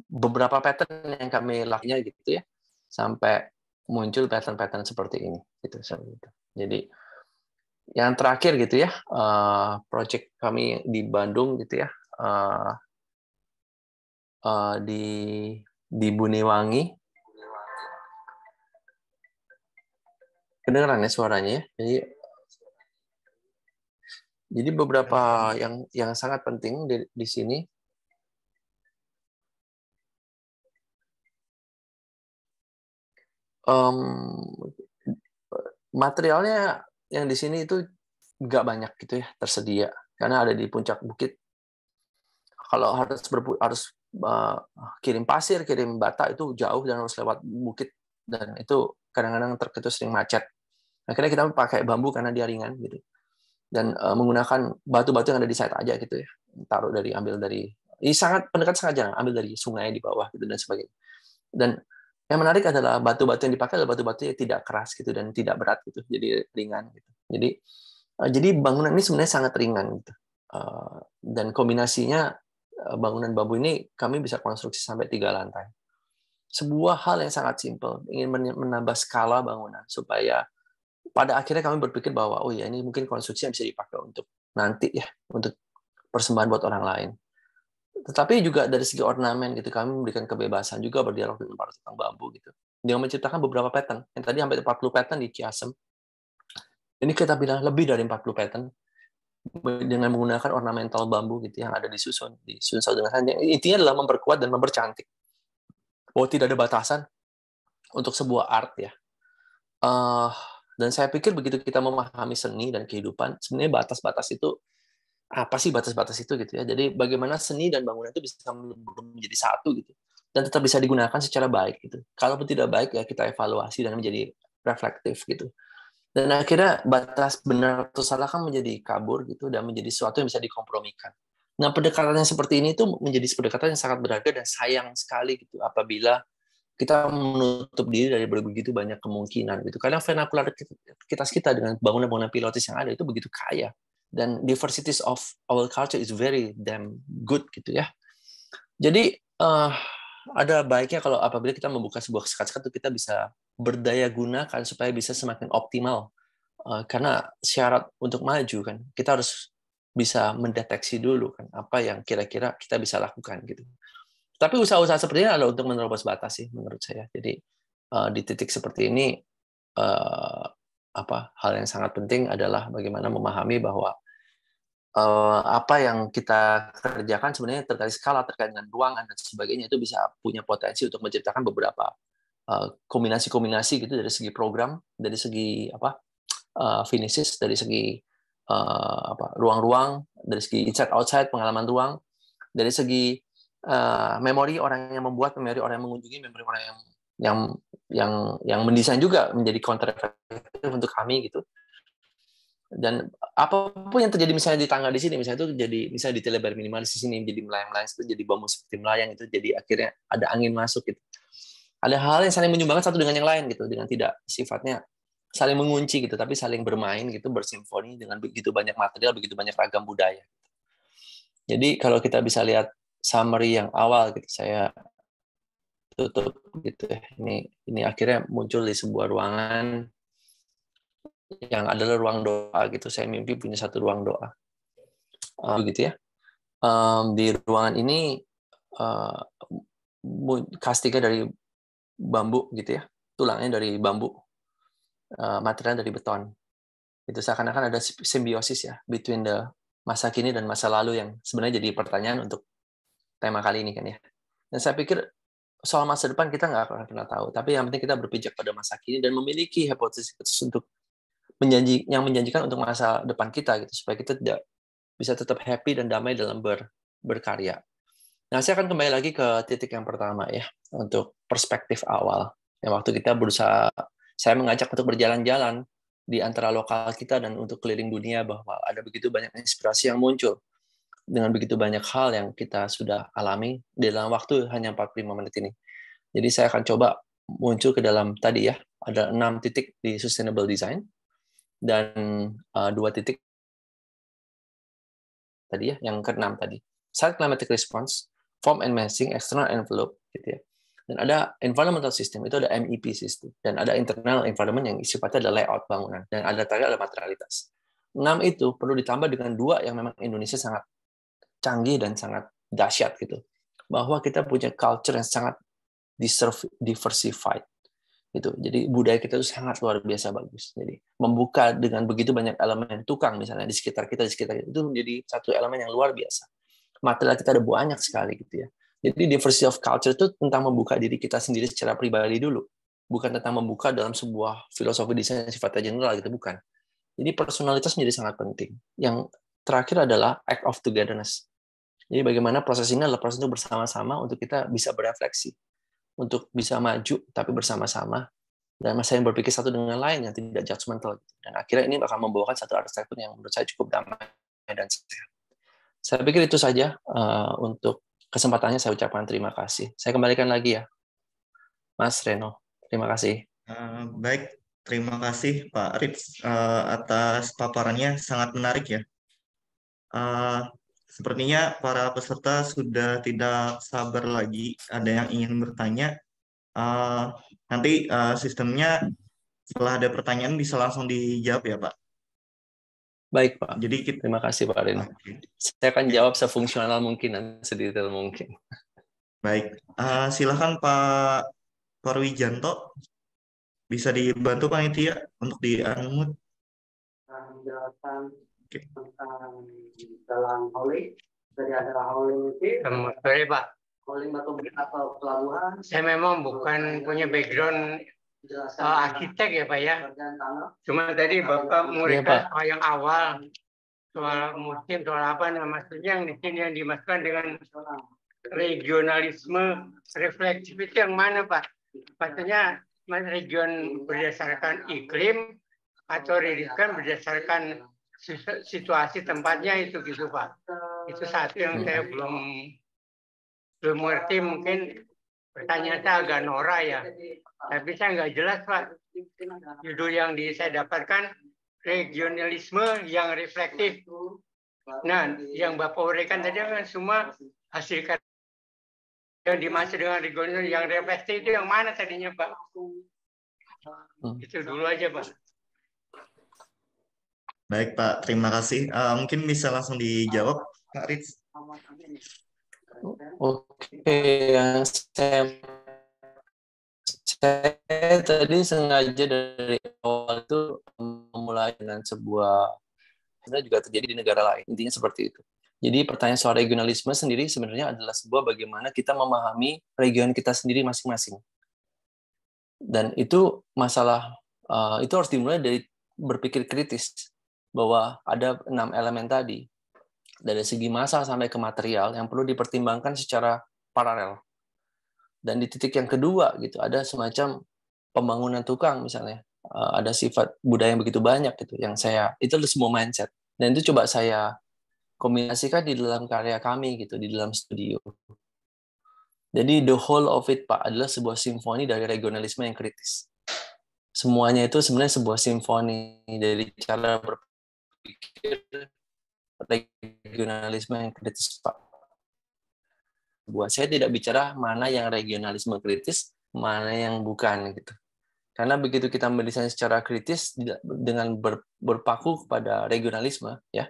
beberapa pattern yang kami lakukan gitu ya, sampai muncul pattern-pattern seperti ini gitu. Jadi yang terakhir gitu ya, project kami di Bandung gitu ya, di Buniwangi. Kedengeran ya suaranya ya. Jadi beberapa yang sangat penting di sini. Materialnya yang di sini itu nggak banyak gitu ya tersedia, karena ada di puncak bukit. Kalau harus kirim pasir, kirim bata itu jauh dan harus lewat bukit, dan itu kadang-kadang terketus sering macet. Akhirnya kita pakai bambu karena dia ringan gitu, dan menggunakan batu-batu yang ada di site aja gitu ya, pendekatan sangat jarang, ambil dari sungai di bawah gitu dan sebagainya. Dan yang menarik adalah batu-batu yang dipakai adalah batu-batu yang tidak keras gitu dan tidak berat gitu, jadi ringan gitu. Jadi bangunan ini sebenarnya sangat ringan gitu. Dan kombinasinya bangunan bambu ini kami bisa konstruksi sampai 3 lantai. Sebuah hal yang sangat simpel, ingin menambah skala bangunan supaya pada akhirnya kami berpikir bahwa oh ya, ini mungkin konstruksi yang bisa dipakai untuk nanti ya, untuk persembahan buat orang lain. Tetapi juga dari segi ornamen gitu, kami memberikan kebebasan juga berdialog dengan para tukang bambu gitu. Dia menciptakan beberapa pattern. Yang tadi sampai 40 pattern di Ciasem. Ini kita bilang lebih dari 40 pattern dengan menggunakan ornamental bambu gitu yang ada disusun dengan sanjang. Intinya adalah memperkuat dan mempercantik. Bahwa tidak ada batasan untuk sebuah art ya. Dan saya pikir begitu kita memahami seni dan kehidupan, sebenarnya batas-batas itu apa sih batas-batas itu gitu ya. Jadi bagaimana seni dan bangunan itu bisa menjadi satu gitu dan tetap bisa digunakan secara baik gitu. Kalaupun tidak baik ya kita evaluasi dan menjadi reflektif gitu. Dan akhirnya batas benar atau salah kan menjadi kabur gitu dan menjadi sesuatu yang bisa dikompromikan. Nah, pendekatan yang seperti ini tuh menjadi pendekatan yang sangat berharga dan sayang sekali gitu apabila kita menutup diri dari begitu banyak kemungkinan gitu. Karena vernakularitas kita dengan bangunan-bangunan pilotis yang ada itu begitu kaya. Dan diversities of our culture is very damn good gitu ya. Jadi ada baiknya kalau apabila kita membuka sebuah sekat-sekat itu kita bisa berdaya gunakan supaya bisa semakin optimal. Karena syarat untuk maju kan kita harus bisa mendeteksi dulu kan apa yang kira-kira kita bisa lakukan gitu. Tapi usaha-usaha seperti ini adalah untuk menerobos batas sih menurut saya. Jadi di titik seperti ini hal yang sangat penting adalah bagaimana memahami bahwa apa yang kita kerjakan sebenarnya terkait skala, terkait dengan ruangan dan sebagainya itu bisa punya potensi untuk menciptakan beberapa kombinasi-kombinasi gitu dari segi program, dari segi finishes, dari segi ruang-ruang, dari segi inside outside pengalaman ruang, dari segi memori orang yang membuat, memori orang yang mengunjungi, memori orang yang mendesain juga menjadi counter efektif untuk kami gitu. Dan apapun yang terjadi misalnya di tangga di sini, misalnya itu jadi misalnya di bare minimalis di sini jadi melayang-layang, jadi bambu seperti melayang itu, jadi akhirnya ada angin masuk gitu. Ada hal yang saling menyumbangkan satu dengan yang lain gitu, dengan tidak sifatnya saling mengunci gitu, tapi saling bermain gitu, bersimfoni dengan begitu banyak material, begitu banyak ragam budaya. Jadi kalau kita bisa lihat summary yang awal gitu, saya tutup gitu ya. Ini akhirnya muncul di sebuah ruangan yang adalah ruang doa gitu. Saya mimpi punya satu ruang doa, gitu ya. Di ruangan ini kastiknya dari bambu gitu ya, tulangnya dari bambu, material dari beton. Itu seakan-akan ada simbiosis ya between the masa kini dan masa lalu yang sebenarnya jadi pertanyaan untuk tema kali ini kan ya. Dan saya pikir soal masa depan kita nggak akan pernah tahu, tapi yang penting kita berpijak pada masa kini dan memiliki hipotesis untuk yang menjanjikan untuk masa depan kita gitu, supaya kita tidak bisa tetap happy dan damai dalam berkarya. Nah, saya akan kembali lagi ke titik yang pertama ya, untuk perspektif awal. Yang waktu kita berusaha, saya mengajak untuk berjalan-jalan di antara lokal kita dan untuk keliling dunia, bahwa ada begitu banyak inspirasi yang muncul dengan begitu banyak hal yang kita sudah alami dalam waktu hanya 45 menit ini. Jadi saya akan coba muncul ke dalam tadi ya, ada 6 titik di sustainable design dan 2 titik tadi ya, yang ke-6 tadi. Site climatic response, form and massing, external envelope gitu ya. Dan ada environmental system, itu ada MEP system, dan ada internal environment yang sifatnya adalah layout bangunan, dan ada tadi ada materialitas. 6 itu perlu ditambah dengan 2 yang memang Indonesia sangat canggih dan sangat dahsyat gitu. Bahwa kita punya culture yang sangat diversified gitu. Jadi budaya kita itu sangat luar biasa bagus. Jadi membuka dengan begitu banyak elemen tukang misalnya di sekitar kita itu menjadi satu elemen yang luar biasa. Material kita ada banyak sekali gitu ya. Jadi diversity of culture itu tentang membuka diri kita sendiri secara pribadi dulu, bukan tentang membuka dalam sebuah filosofi desain yang sifatnya general gitu, bukan. Jadi personalitas menjadi sangat penting. Yang terakhir adalah act of togetherness. Jadi bagaimana proses ini adalah proses untuk bersama-sama untuk kita bisa berefleksi, untuk bisa maju tapi bersama-sama dan saling berpikir satu dengan lain yang tidak judgmental. Dan akhirnya ini akan membawakan satu arsitektur yang menurut saya cukup damai dan sehat. Saya pikir itu saja untuk kesempatannya. Saya ucapkan terima kasih. Saya kembalikan lagi ya, Mas Reno. Terima kasih. Baik, terima kasih Pak Ritz atas paparannya, sangat menarik ya. Sepertinya para peserta sudah tidak sabar lagi, ada yang ingin bertanya. Nanti sistemnya setelah ada pertanyaan bisa langsung dijawab ya Pak. Baik Pak. Jadi terima kasih Pak Reno. Okay. Saya akan jawab sefungsional mungkin dan sedetail mungkin. Baik, silakan Pak Parwijanto, bisa dibantu panitia untuk di-unmute. Menjelaskan tentang dalam hauling, jadi adalah hauling itu. Sorry Pak. Hauling batu atau pelabuhan. Saya memang bukan punya background arsitek ya Pak ya. Cuma tadi Bapak memberikan yang awal soal musim, soal apa, nah maksudnya yang di sini yang dimasukkan dengan regionalisme refleksif itu yang mana Pak? Maksudnya region berdasarkan iklim atau region berdasarkan situasi tempatnya itu gitu Pak. Itu satu yang saya belum mengerti, mungkin pertanyaan saya agak norak ya. Tapi saya nggak jelas Pak. Judul yang saya dapatkan regionalisme yang reflektif. Nah, yang Bapak berikan tadi kan semua hasil yang dimaksud dengan regional yang reflektif itu yang mana tadinya Pak? Itu dulu aja Pak. Baik Pak, terima kasih. Mungkin bisa langsung dijawab Pak Ritz. Oke, yang saya tadi sengaja dari awal itu memulai dengan sebuah, sebenarnya juga terjadi di negara lain, intinya seperti itu. Jadi pertanyaan soal regionalisme sendiri sebenarnya adalah sebuah bagaimana kita memahami region kita sendiri masing-masing. Dan itu masalah, itu harus dimulai dari berpikir kritis, bahwa ada 6 elemen tadi, dari segi massa sampai ke material yang perlu dipertimbangkan secara paralel. Dan di titik yang kedua gitu ada semacam pembangunan tukang misalnya, ada sifat budaya yang begitu banyak gitu yang itu adalah semua mindset, dan itu coba saya kombinasikan di dalam karya kami gitu di dalam studio. Jadi the whole of it Pak adalah sebuah simfoni dari regionalisme yang kritis. semuanya itu sebenarnya sebuah simfoni dari cara berpikir regionalisme yang kritis, Pak. Buat saya tidak bicara mana yang regionalisme kritis, mana yang bukan gitu. Karena begitu kita mendesain secara kritis dengan berpaku kepada regionalisme, ya,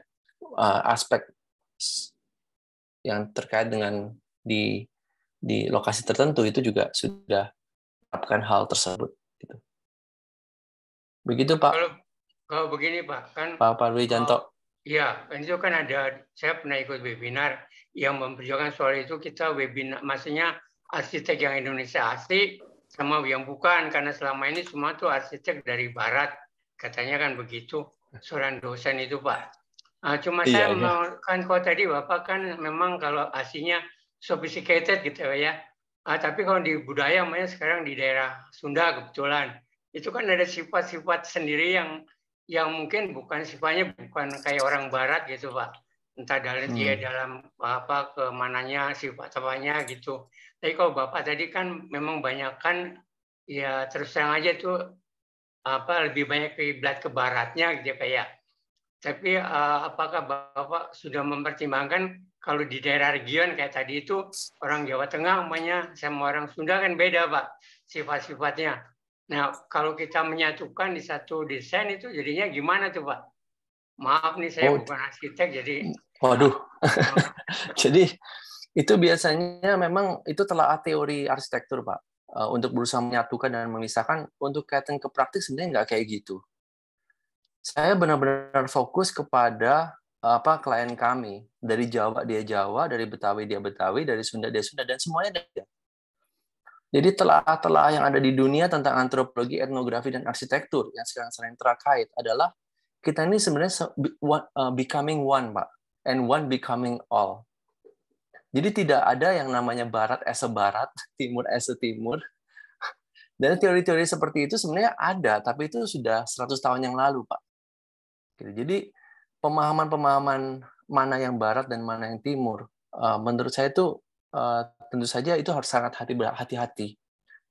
aspek yang terkait dengan di lokasi tertentu itu juga sudah melakukan hal tersebut. Gitu. Begitu Pak. Kalau begini Pak, kan Pak Wijanto. Iya, itu kan saya pernah ikut webinar yang memperjuangkan soal itu. Kita webinar, maksudnya arsitek yang Indonesia asli sama yang bukan, karena selama ini semua tuh arsitek dari Barat, katanya kan begitu, seorang dosen itu Pak. Cuma saya mau, kan kalau tadi Bapak kan memang kalau aslinya sophisticated gitu ya, tapi kalau di budaya, namanya sekarang di daerah Sunda kebetulan, itu kan ada sifat-sifat sendiri yang mungkin sifatnya bukan kayak orang Barat gitu Pak. Entah dia dalam apa kemananya sifat apanya gitu. Tapi kalau Bapak tadi kan memang banyak kan ya terus terang aja tuh lebih banyak kiblat ke baratnya gitu kayak. Tapi apakah Bapak sudah mempertimbangkan kalau di daerah region kayak tadi itu orang Jawa Tengah umpamanya sama orang Sunda kan beda Pak sifat-sifatnya. Nah, kalau kita menyatukan di satu desain itu jadinya gimana tuh Pak? Maaf nih saya bukan arsitek jadi. Waduh. Jadi itu biasanya memang itu telah teori arsitektur Pak. Untuk berusaha menyatukan dan memisahkan, untuk kaitan ke praktik sebenarnya nggak kayak gitu. Saya benar-benar fokus kepada klien kami. Dari Jawa dia Jawa, dari Betawi dia Betawi, dari Sunda dia Sunda, dan semuanya dia. Jadi telah yang ada di dunia tentang antropologi, etnografi, dan arsitektur yang sekarang sering terkait adalah kita ini sebenarnya becoming one, Pak. And one becoming all. Jadi tidak ada yang namanya Barat as a Barat, Timur as a Timur. Dan teori-teori seperti itu sebenarnya ada, tapi itu sudah 100 tahun yang lalu, Pak. Jadi pemahaman-pemahaman mana yang Barat dan mana yang Timur, menurut saya itu tentu saja itu harus sangat hati-hati.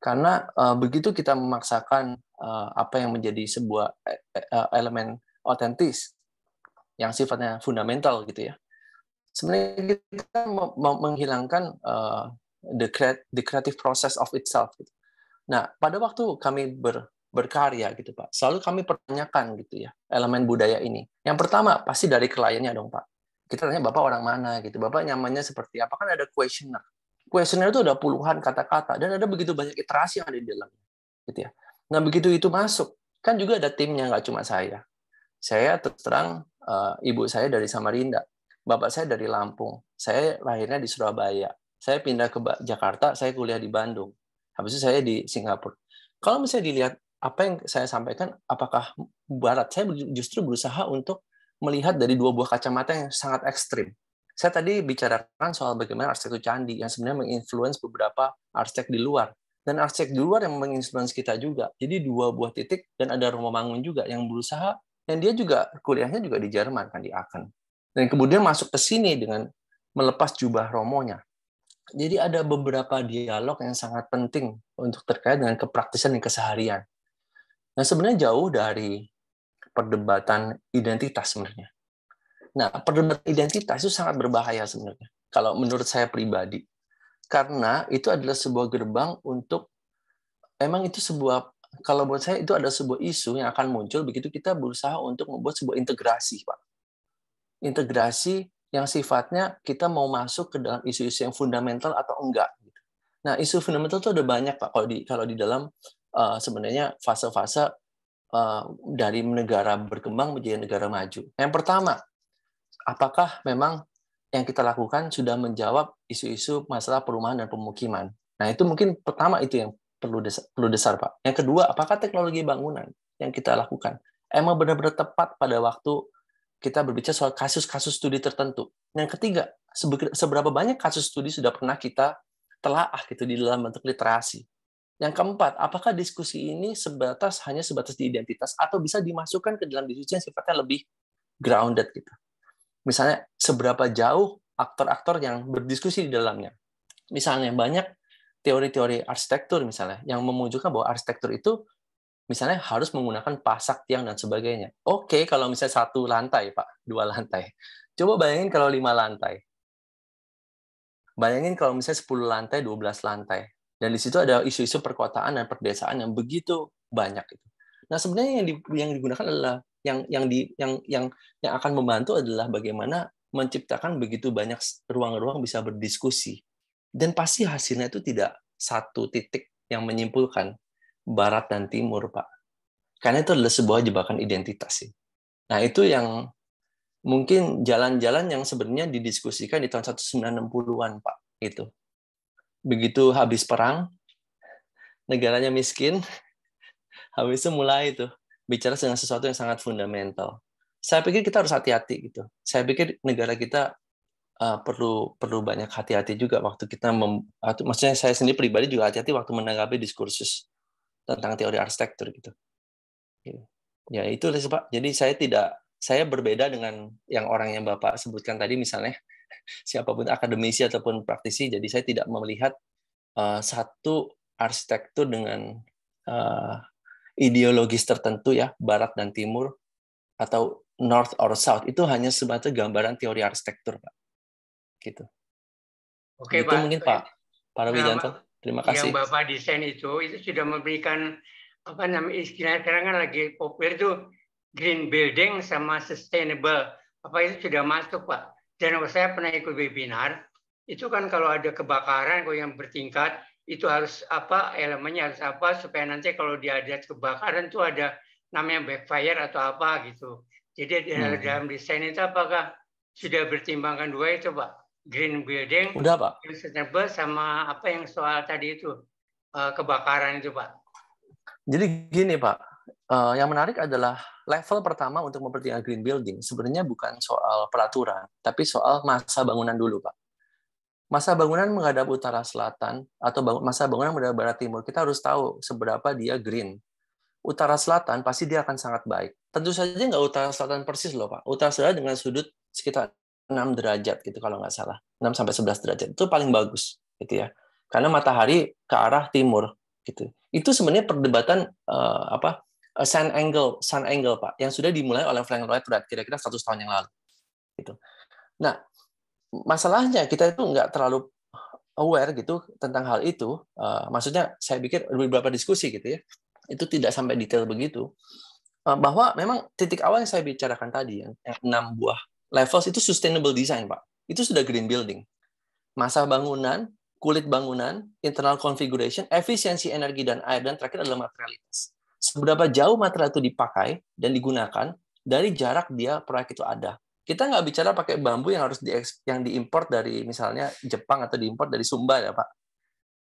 Karena begitu kita memaksakan apa yang menjadi sebuah elemen otentis yang sifatnya fundamental gitu ya, sebenarnya kita menghilangkan the creative process of itself. Gitu. Nah, pada waktu kami berkarya gitu Pak, selalu kami pertanyakan gitu ya elemen budaya ini. Yang pertama pasti dari kliennya dong Pak. Kita tanya Bapak orang mana gitu, Bapak nyamannya seperti apa, kan ada questionnaire. Questionnaire itu ada puluhan kata-kata dan ada begitu banyak iterasi yang ada di dalamnya, gitu ya. Nah begitu itu masuk, kan juga ada timnya, nggak cuma saya. Saya terus terang ibu saya dari Samarinda, bapak saya dari Lampung, saya lahirnya di Surabaya, saya pindah ke Jakarta, saya kuliah di Bandung, habis itu saya di Singapura. Kalau misalnya dilihat apa yang saya sampaikan, apakah Barat, saya justru berusaha untuk melihat dari dua buah kacamata yang sangat ekstrim. Saya tadi bicarakan soal bagaimana arsitektur candi yang sebenarnya menginfluence beberapa arsitek di luar. Dan arsitek di luar yang menginfluence kita juga. Jadi dua buah titik, dan ada Romo Mangun juga yang berusaha, dan dia juga kuliahnya juga di Jerman, kan di Aachen. Dan kemudian masuk ke sini dengan melepas jubah Romonya. Jadi ada beberapa dialog yang sangat penting untuk terkait dengan kepraktisan dan keseharian. Nah sebenarnya jauh dari perdebatan identitas sebenarnya. Nah, perdebatan identitas itu sangat berbahaya sebenarnya, kalau menurut saya pribadi. Karena itu adalah sebuah gerbang untuk, emang itu sebuah, kalau buat saya itu ada sebuah isu yang akan muncul begitu kita berusaha untuk membuat sebuah integrasi, Pak. Integrasi yang sifatnya kita mau masuk ke dalam isu-isu yang fundamental atau enggak. Nah, isu fundamental itu ada banyak, Pak, kalau di dalam sebenarnya fase-fase dari negara berkembang menjadi negara maju. Yang pertama, apakah memang yang kita lakukan sudah menjawab isu-isu masalah perumahan dan pemukiman? Nah, itu mungkin pertama itu yang perlu besar, Pak. Yang kedua, apakah teknologi bangunan yang kita lakukan emang benar-benar tepat pada waktu kita berbicara soal kasus-kasus studi tertentu? Yang ketiga, seberapa banyak kasus studi sudah pernah kita telaah gitu di dalam bentuk literasi? Yang keempat, apakah diskusi ini hanya sebatas di identitas atau bisa dimasukkan ke dalam diskusi yang sifatnya lebih grounded gitu? Misalnya, seberapa jauh aktor-aktor yang berdiskusi di dalamnya. Misalnya, banyak teori-teori arsitektur misalnya yang menunjukkan bahwa arsitektur itu Misalnya harus menggunakan pasak tiang dan sebagainya. Oke, kalau misalnya 1 lantai, Pak, 2 lantai. Coba bayangin kalau 5 lantai. Bayangin kalau misalnya 10 lantai, 12 lantai. Dan di situ ada isu-isu perkotaan dan perdesaan yang begitu banyak itu. Nah, sebenarnya yang digunakan adalah yang akan membantu adalah bagaimana menciptakan begitu banyak ruang-ruang bisa berdiskusi. Dan pasti hasilnya itu tidak satu titik yang menyimpulkan barat dan timur, Pak. Karena itu adalah sebuah jebakan identitas sih. Nah, itu yang mungkin jalan-jalan yang sebenarnya didiskusikan di tahun 1960-an, Pak. Itu. Begitu habis perang, negaranya miskin, habis itu mulai itu bicara dengan sesuatu yang sangat fundamental. Saya pikir kita harus hati-hati gitu. Saya pikir negara kita perlu banyak hati-hati juga waktu kita maksudnya saya sendiri pribadi juga hati-hati waktu menanggapi diskursus tentang teori arsitektur gitu. Ya itu sih Pak. Jadi saya berbeda dengan yang orang yang Bapak sebutkan tadi misalnya siapapun akademisi ataupun praktisi. Jadi saya tidak melihat satu arsitektur dengan ideologis tertentu ya barat dan timur atau north or south itu hanya sebatas gambaran teori arsitektur Pak. Gitu. Oke, itu Pak. Mungkin Pak Wijanto. Terima kasih. Yang Bapak desain itu sudah memberikan apa namanya istilah sekarang kan lagi populer itu green building sama sustainable. Apa itu sudah masuk Pak? Dan saya pernah ikut webinar itu kan kalau ada kebakaran kalau yang bertingkat itu harus apa elemennya harus apa supaya nanti kalau dia ada kebakaran itu ada namanya backfire atau apa gitu. Jadi dalam desain itu apakah sudah bertimbangkan dua itu Pak? Green building, udah Pak. Sustainable sama apa yang soal tadi itu kebakaran itu Pak. Jadi gini Pak, yang menarik adalah level pertama untuk mempertimbangkan green building sebenarnya bukan soal peraturan, tapi soal masa bangunan dulu Pak. Masa bangunan menghadap utara selatan atau masa bangunan menghadap barat timur kita harus tahu seberapa dia green. Utara selatan pasti dia akan sangat baik. Tentu saja nggak utara selatan persis loh Pak. Utara selatan dengan sudut sekitar 6 derajat gitu kalau nggak salah. 6 sampai 11 derajat. Itu paling bagus gitu ya. Karena matahari ke arah timur gitu. Itu sebenarnya perdebatan sun angle Pak yang sudah dimulai oleh Frank Lloyd Wright kira-kira 100 tahun yang lalu gitu. Nah, masalahnya kita itu nggak terlalu aware gitu tentang hal itu. Maksudnya saya pikir beberapa diskusi gitu ya. Itu tidak sampai detail begitu. Bahwa memang titik awal yang saya bicarakan tadi yang 6 buah levels itu sustainable design, Pak. Itu sudah green building. Masa bangunan, kulit bangunan, internal configuration, efisiensi energi dan air, dan terakhir adalah materialitas. Seberapa jauh material itu dipakai dan digunakan dari jarak dia proyek itu ada. Kita nggak bicara pakai bambu yang harus diimpor dari misalnya Jepang atau diimpor dari Sumba ya, Pak.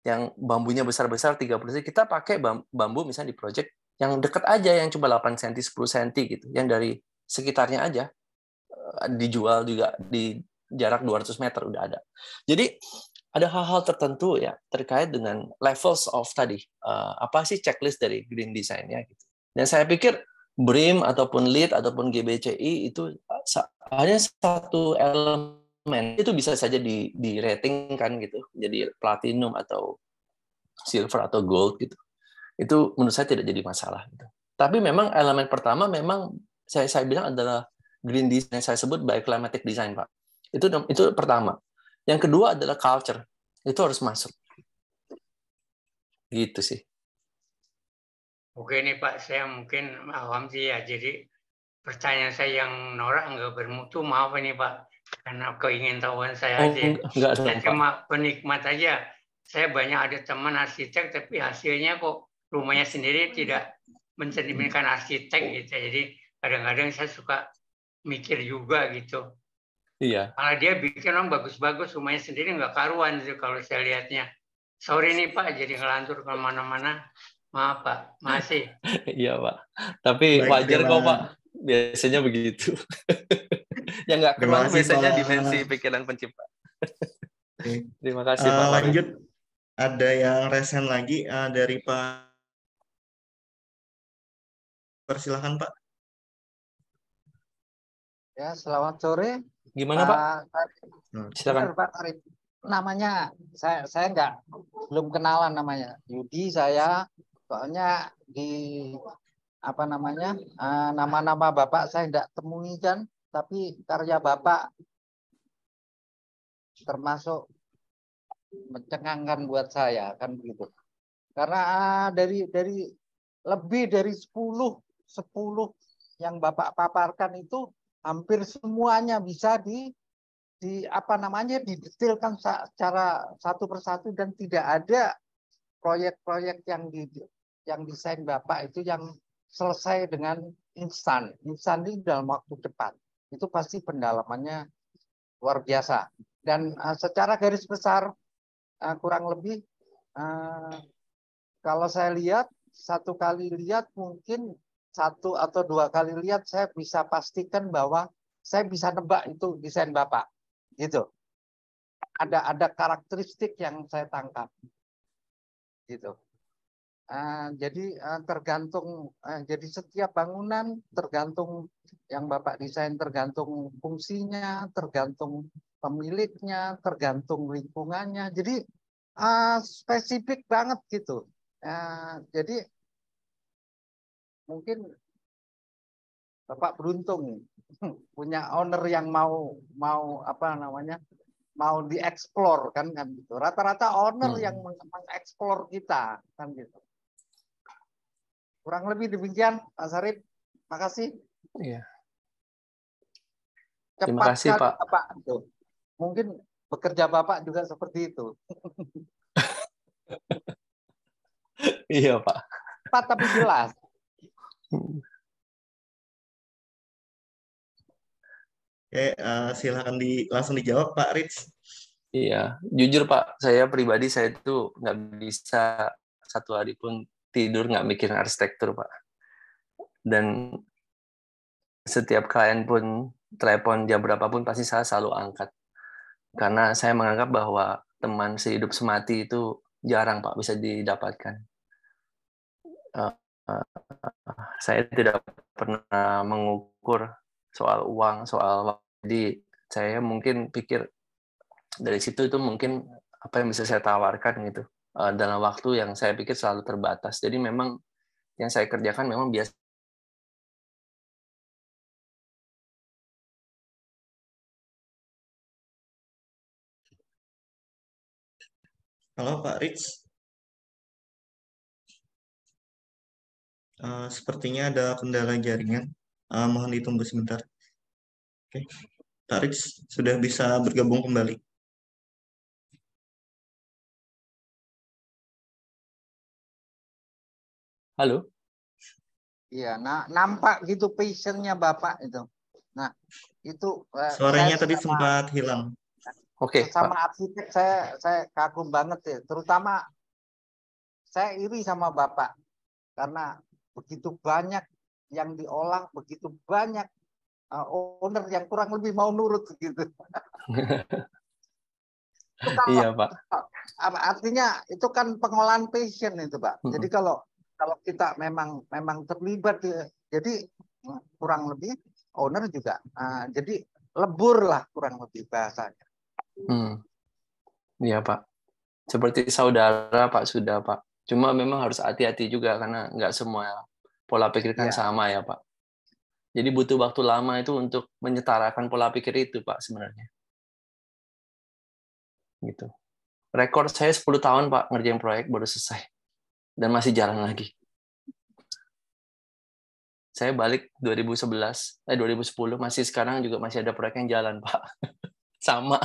Yang bambunya besar-besar 30 cm. Kita pakai bambu misalnya di proyek yang dekat aja, yang cuma 8 cm, 10 cm gitu. Yang dari sekitarnya aja. Dijual juga di jarak 200 meter udah ada. Jadi ada hal-hal tertentu ya terkait dengan levels of tadi apa sih checklist dari green design-nya gitu. Dan saya pikir BREEAM ataupun LEED ataupun GBCI itu hanya satu elemen itu bisa saja di rating kan gitu jadi platinum atau silver atau gold gitu. Itu menurut saya tidak jadi masalah gitu. Tapi memang elemen pertama memang saya bilang adalah green design yang saya sebut by climatic design, Pak. Itu pertama. Yang kedua adalah culture. Itu harus masuk. Gitu sih. Oke nih Pak, saya mungkin awam sih ya. Jadi pertanyaan saya yang norak nggak bermutu, maaf ini Pak. Karena keingintahuan saya aja. Saya cuma penikmat aja. Saya banyak ada teman arsitek, tapi hasilnya kok rumahnya sendiri tidak mencerminkan arsitek gitu. Jadi kadang-kadang saya suka mikir juga gitu. Iya. Kalau dia bikin orang bagus-bagus, rumahnya sendiri nggak karuan gitu kalau saya lihatnya. Sorry nih Pak, jadi ngelantur kemana-mana. Maaf Pak, masih. Iya Pak. Tapi baik, wajar kok Pak. Biasanya begitu. Yang nggak keluar biasanya dimensi pikiran pencipta. Terima kasih Pak. Lanjut, ada yang resen lagi dari Pak. Persilahkan Pak. Ya, selamat sore. Gimana Pak? Silakan Pak Arif. Namanya saya belum kenalan namanya. Yudi saya Soalnya di apa namanya nama-nama Bapak saya tidak temui kan, tapi karya Bapak termasuk mencengangkan buat saya kan begitu. Karena dari lebih dari 10 yang Bapak paparkan itu hampir semuanya bisa di apa namanya didetailkan secara satu persatu, dan tidak ada proyek-proyek yang desain Bapak itu yang selesai dengan instan ini dalam waktu cepat. Itu pasti pendalamannya luar biasa. Dan secara garis besar kurang lebih kalau saya lihat, satu kali lihat mungkin 1 atau 2 kali lihat saya bisa pastikan bahwa saya bisa nebak itu desain Bapak. Gitu. Ada karakteristik yang saya tangkap. Gitu. Jadi tergantung, jadi setiap bangunan tergantung yang Bapak desain, tergantung fungsinya, tergantung pemiliknya, tergantung lingkungannya. Jadi spesifik banget gitu. Jadi mungkin Bapak beruntung punya owner yang mau apa namanya, mau dieksplor kan gitu. Rata-rata owner yang mengeksplor kita kan gitu. Kurang lebih demikian, Pak Sarip. Makasih. Iya. Cepat Terima kasih, sekali, Pak. Bapak. Tuh. Mungkin bekerja Bapak juga seperti itu. Iya, Pak. Cepat tapi jelas. Oke, silakan langsung dijawab Pak Rich. Iya, jujur Pak, saya pribadi saya itu nggak bisa satu hari pun tidur nggak mikirin arsitektur Pak. Dan setiap klien pun telepon jam berapapun pasti saya selalu angkat. Karena saya menganggap bahwa teman sehidup semati itu jarang Pak bisa didapatkan. Saya tidak pernah mengukur soal uang, soal waktu. Jadi saya mungkin pikir dari situ itu mungkin apa yang bisa saya tawarkan gitu dalam waktu yang saya pikir selalu terbatas. Jadi memang yang saya kerjakan memang biasa. Halo Pak Rich. Sepertinya ada kendala jaringan. Mohon ditunggu sebentar. Oke. Pak Rich sudah bisa bergabung kembali. Halo? Iya, nampak gitu passionnya Bapak itu. Nah, itu suaranya tadi sempat hilang. Oke, sama arsitek saya kagum banget ya. Terutama saya iri sama Bapak karena begitu banyak yang diolah, begitu banyak owner yang kurang lebih mau nurut gitu. Iya Pak. Artinya itu kan pengolahan passion itu Pak. Jadi kalau kita memang terlibat, jadi kurang lebih owner juga jadi lebur lah kurang lebih bahasanya. Iya Pak. Seperti saudara Pak sudah Pak. Cuma memang harus hati-hati juga karena nggak semua pola pikir kan sama ya Pak. Jadi butuh waktu lama itu untuk menyetarakan pola pikir itu Pak sebenarnya. Gitu. Rekor saya 10 tahun Pak ngerjain proyek baru selesai. Dan masih jalan lagi. Saya balik 2010 masih sekarang juga masih ada proyek yang jalan Pak. Sama.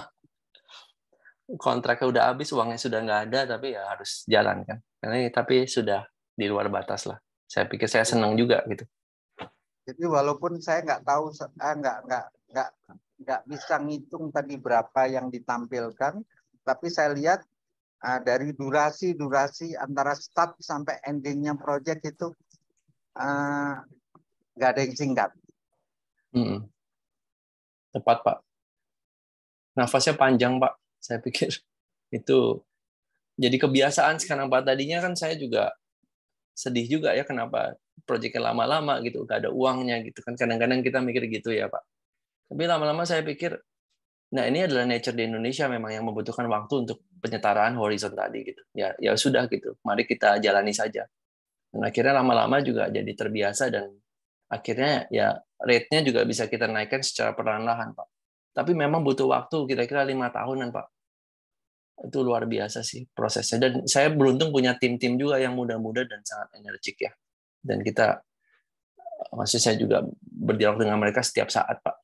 Kontraknya udah habis, uangnya sudah nggak ada, tapi ya harus jalan kan. Tapi sudah di luar batas lah. Saya pikir saya senang juga gitu. Jadi walaupun saya nggak tahu, nggak bisa ngitung tadi berapa yang ditampilkan, tapi saya lihat dari durasi antara start sampai endingnya proyek itu nggak ada yang singkat. Tepat Pak. Nafasnya panjang Pak. Saya pikir itu jadi kebiasaan sekarang Pak. Tadinya kan saya juga sedih juga ya kenapa proyeknya lama-lama gitu, gak ada uangnya gitu kan. Kadang-kadang kita mikir gitu ya Pak. Tapi lama-lama saya pikir, nah ini adalah nature di Indonesia memang yang membutuhkan waktu untuk penyetaraan horizon tadi gitu. Ya sudah gitu. Mari kita jalani saja. Dan akhirnya lama-lama juga jadi terbiasa dan akhirnya ya rate-nya juga bisa kita naikkan secara perlahan-lahan, Pak. Tapi memang butuh waktu kira-kira 5 tahunan, Pak. Itu luar biasa sih prosesnya. Dan saya beruntung punya tim-tim juga yang muda-muda dan sangat energik ya. Dan kita, maksud saya juga berdialog dengan mereka setiap saat, Pak.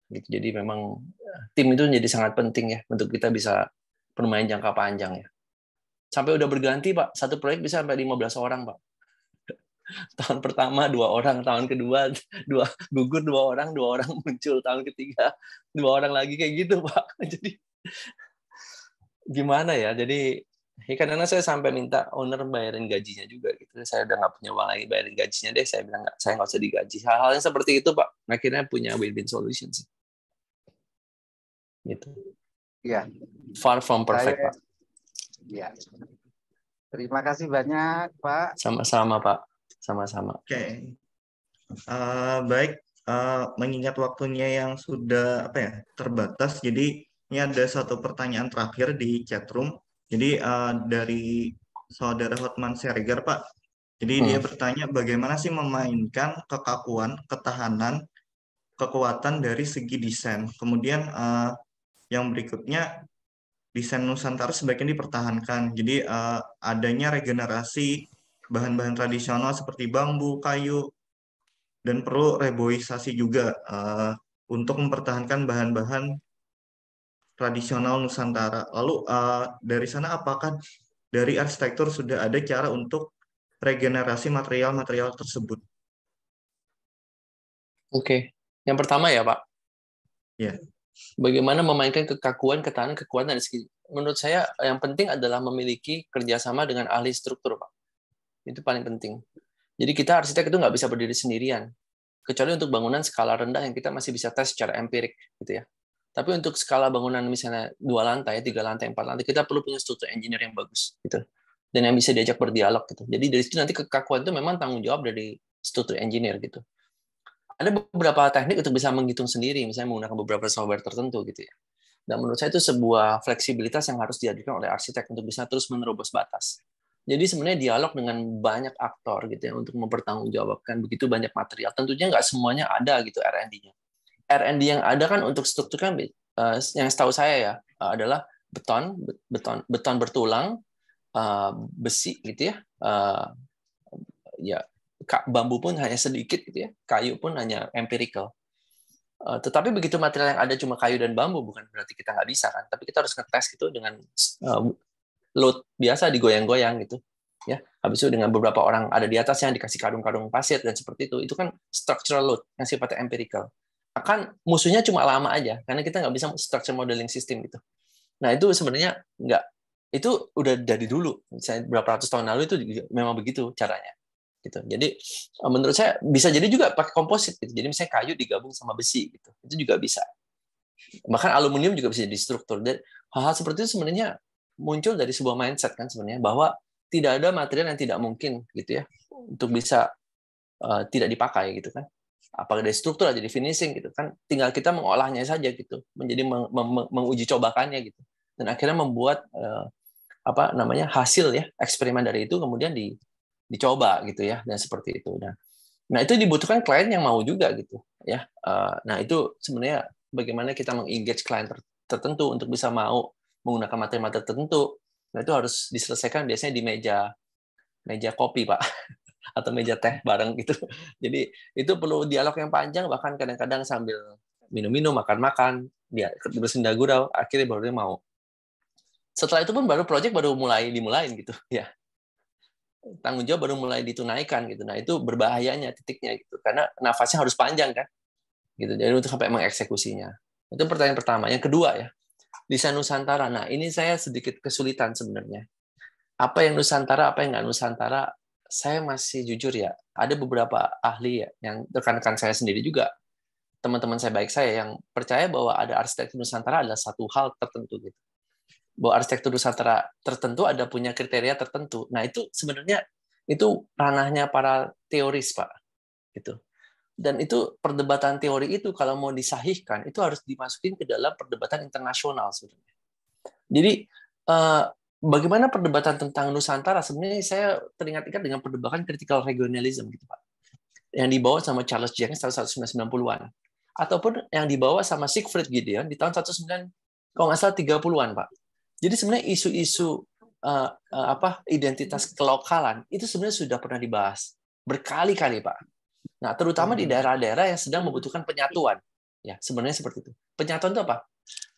Gitu. Jadi memang tim itu menjadi sangat penting ya untuk kita bisa bermain jangka panjang ya. Sampai udah berganti, Pak. Satu proyek bisa sampai 15 orang, Pak. Tahun pertama 2 orang, tahun kedua gugur 2 orang muncul, tahun ketiga 2 orang lagi kayak gitu, Pak. Jadi gimana ya? Jadi kadang-kadang saya sampai minta owner bayarin gajinya juga gitu. Saya udah nggak punya uang lagi bayarin gajinya deh. Saya bilang saya nggak usah digaji. Hal-hal yang seperti itu, Pak. Akhirnya punya win-win solution sih. Gitu. Ya. Far from perfect, Pak. Ya. Terima kasih banyak, Pak. Sama-sama, Pak. Sama-sama. Oke. Baik, mengingat waktunya yang sudah terbatas, jadi ini ada satu pertanyaan terakhir di chat room. Jadi dari saudara Hotman Siregar, Pak. Jadi dia bertanya bagaimana sih memainkan kekakuan, ketahanan, kekuatan dari segi desain. Kemudian yang berikutnya, desain Nusantara sebaiknya dipertahankan. Jadi adanya regenerasi bahan-bahan tradisional seperti bambu, kayu, dan perlu reboisasi juga untuk mempertahankan bahan-bahan tradisional Nusantara. Lalu dari sana apakah dari arsitektur sudah ada cara untuk regenerasi material-material tersebut? Oke. Yang pertama ya, Pak. Ya. Bagaimana memainkan kekakuan, ketahanan, kekuatan dari segi. Menurut saya yang penting adalah memiliki kerjasama dengan ahli struktur, Pak. Itu paling penting. Jadi kita arsitek itu nggak bisa berdiri sendirian. Kecuali untuk bangunan skala rendah yang kita masih bisa tes secara empirik, gitu ya. Tapi untuk skala bangunan misalnya 2 lantai, 3 lantai, 4 lantai, kita perlu punya struktur engineer yang bagus, gitu. Dan yang bisa diajak berdialog, gitu. Jadi dari situ nanti kekakuan itu memang tanggung jawab dari struktur engineer, gitu. Ada beberapa teknik untuk bisa menghitung sendiri, misalnya menggunakan beberapa software tertentu gitu ya. Dan menurut saya itu sebuah fleksibilitas yang harus dihadirkan oleh arsitek untuk bisa terus menerobos batas. Jadi sebenarnya dialog dengan banyak aktor gitu ya untuk mempertanggungjawabkan begitu banyak material. Tentunya nggak semuanya ada gitu R&D-nya. R&D yang ada kan untuk struktur kan yang setahu saya ya adalah beton bertulang, besi gitu ya. Ya bambu pun hanya sedikit gitu ya, kayu pun hanya empirical. Tetapi begitu material yang ada cuma kayu dan bambu, bukan berarti kita nggak bisa kan, tapi kita harus ngetes gitu dengan load biasa digoyang-goyang gitu. Ya, habis itu dengan beberapa orang ada di atasnya dikasih karung-karung pasir dan seperti itu kan structural load yang sifatnya empirical. Akan musuhnya cuma lama aja karena kita nggak bisa structure modeling system gitu. Nah itu sebenarnya nggak, itu udah dari dulu, misalnya berapa ratus tahun lalu itu memang begitu caranya. Gitu. Jadi menurut saya bisa jadi juga pakai komposit gitu. Jadi misalnya kayu digabung sama besi gitu. Itu juga bisa. Bahkan aluminium juga bisa jadi struktur. Dan hal-hal seperti itu sebenarnya muncul dari sebuah mindset kan sebenarnya bahwa tidak ada material yang tidak mungkin gitu ya untuk bisa tidak dipakai gitu kan. Apakah dari struktur atau dari finishing gitu kan. Tinggal kita mengolahnya saja gitu. Menjadi menguji cobakannya gitu. Dan akhirnya membuat hasil ya eksperimen dari itu kemudian dicoba gitu ya, dan seperti itu. Nah itu dibutuhkan klien yang mau juga gitu ya. Nah itu sebenarnya bagaimana kita mengengage klien tertentu untuk bisa mau menggunakan materi-materi tertentu. Nah itu harus diselesaikan biasanya di meja kopi Pak atau meja teh bareng gitu. Jadi itu perlu dialog yang panjang, bahkan kadang-kadang sambil minum-minum, makan-makan, dia bersendah gurau, akhirnya baru dia mau. Setelah itu pun baru project baru dimulain gitu ya. Tanggung jawab baru mulai ditunaikan gitu. Nah itu berbahayanya titiknya gitu, karena nafasnya harus panjang kan, gitu. Jadi untuk sampai mengeksekusinya. Itu pertanyaan pertama. Yang kedua ya, desain Nusantara. Nah ini saya sedikit kesulitan sebenarnya. Apa yang Nusantara, apa yang nggak Nusantara? Saya masih jujur ya, ada beberapa ahli ya, yang rekan-rekan saya sendiri juga, teman-teman saya baik saya yang percaya bahwa ada arsitektur Nusantara adalah satu hal tertentu gitu. Bahwa arsitektur Nusantara tertentu ada punya kriteria tertentu. Nah itu sebenarnya itu ranahnya para teoris Pak, gitu. Dan itu perdebatan teori itu kalau mau disahihkan itu harus dimasukin ke dalam perdebatan internasional sebenarnya. Jadi bagaimana perdebatan tentang Nusantara? Sebenarnya saya teringat-ingat dengan perdebatan critical regionalism gitu Pak, yang dibawa sama Charles Jenkins tahun 1990-an, ataupun yang dibawa sama Siegfried Gideon di tahun 30-an Pak. Jadi sebenarnya isu-isu identitas kelokalan itu sebenarnya sudah pernah dibahas berkali-kali Pak. Nah, terutama di daerah-daerah yang sedang membutuhkan penyatuan. Ya, sebenarnya seperti itu. Penyatuan itu apa?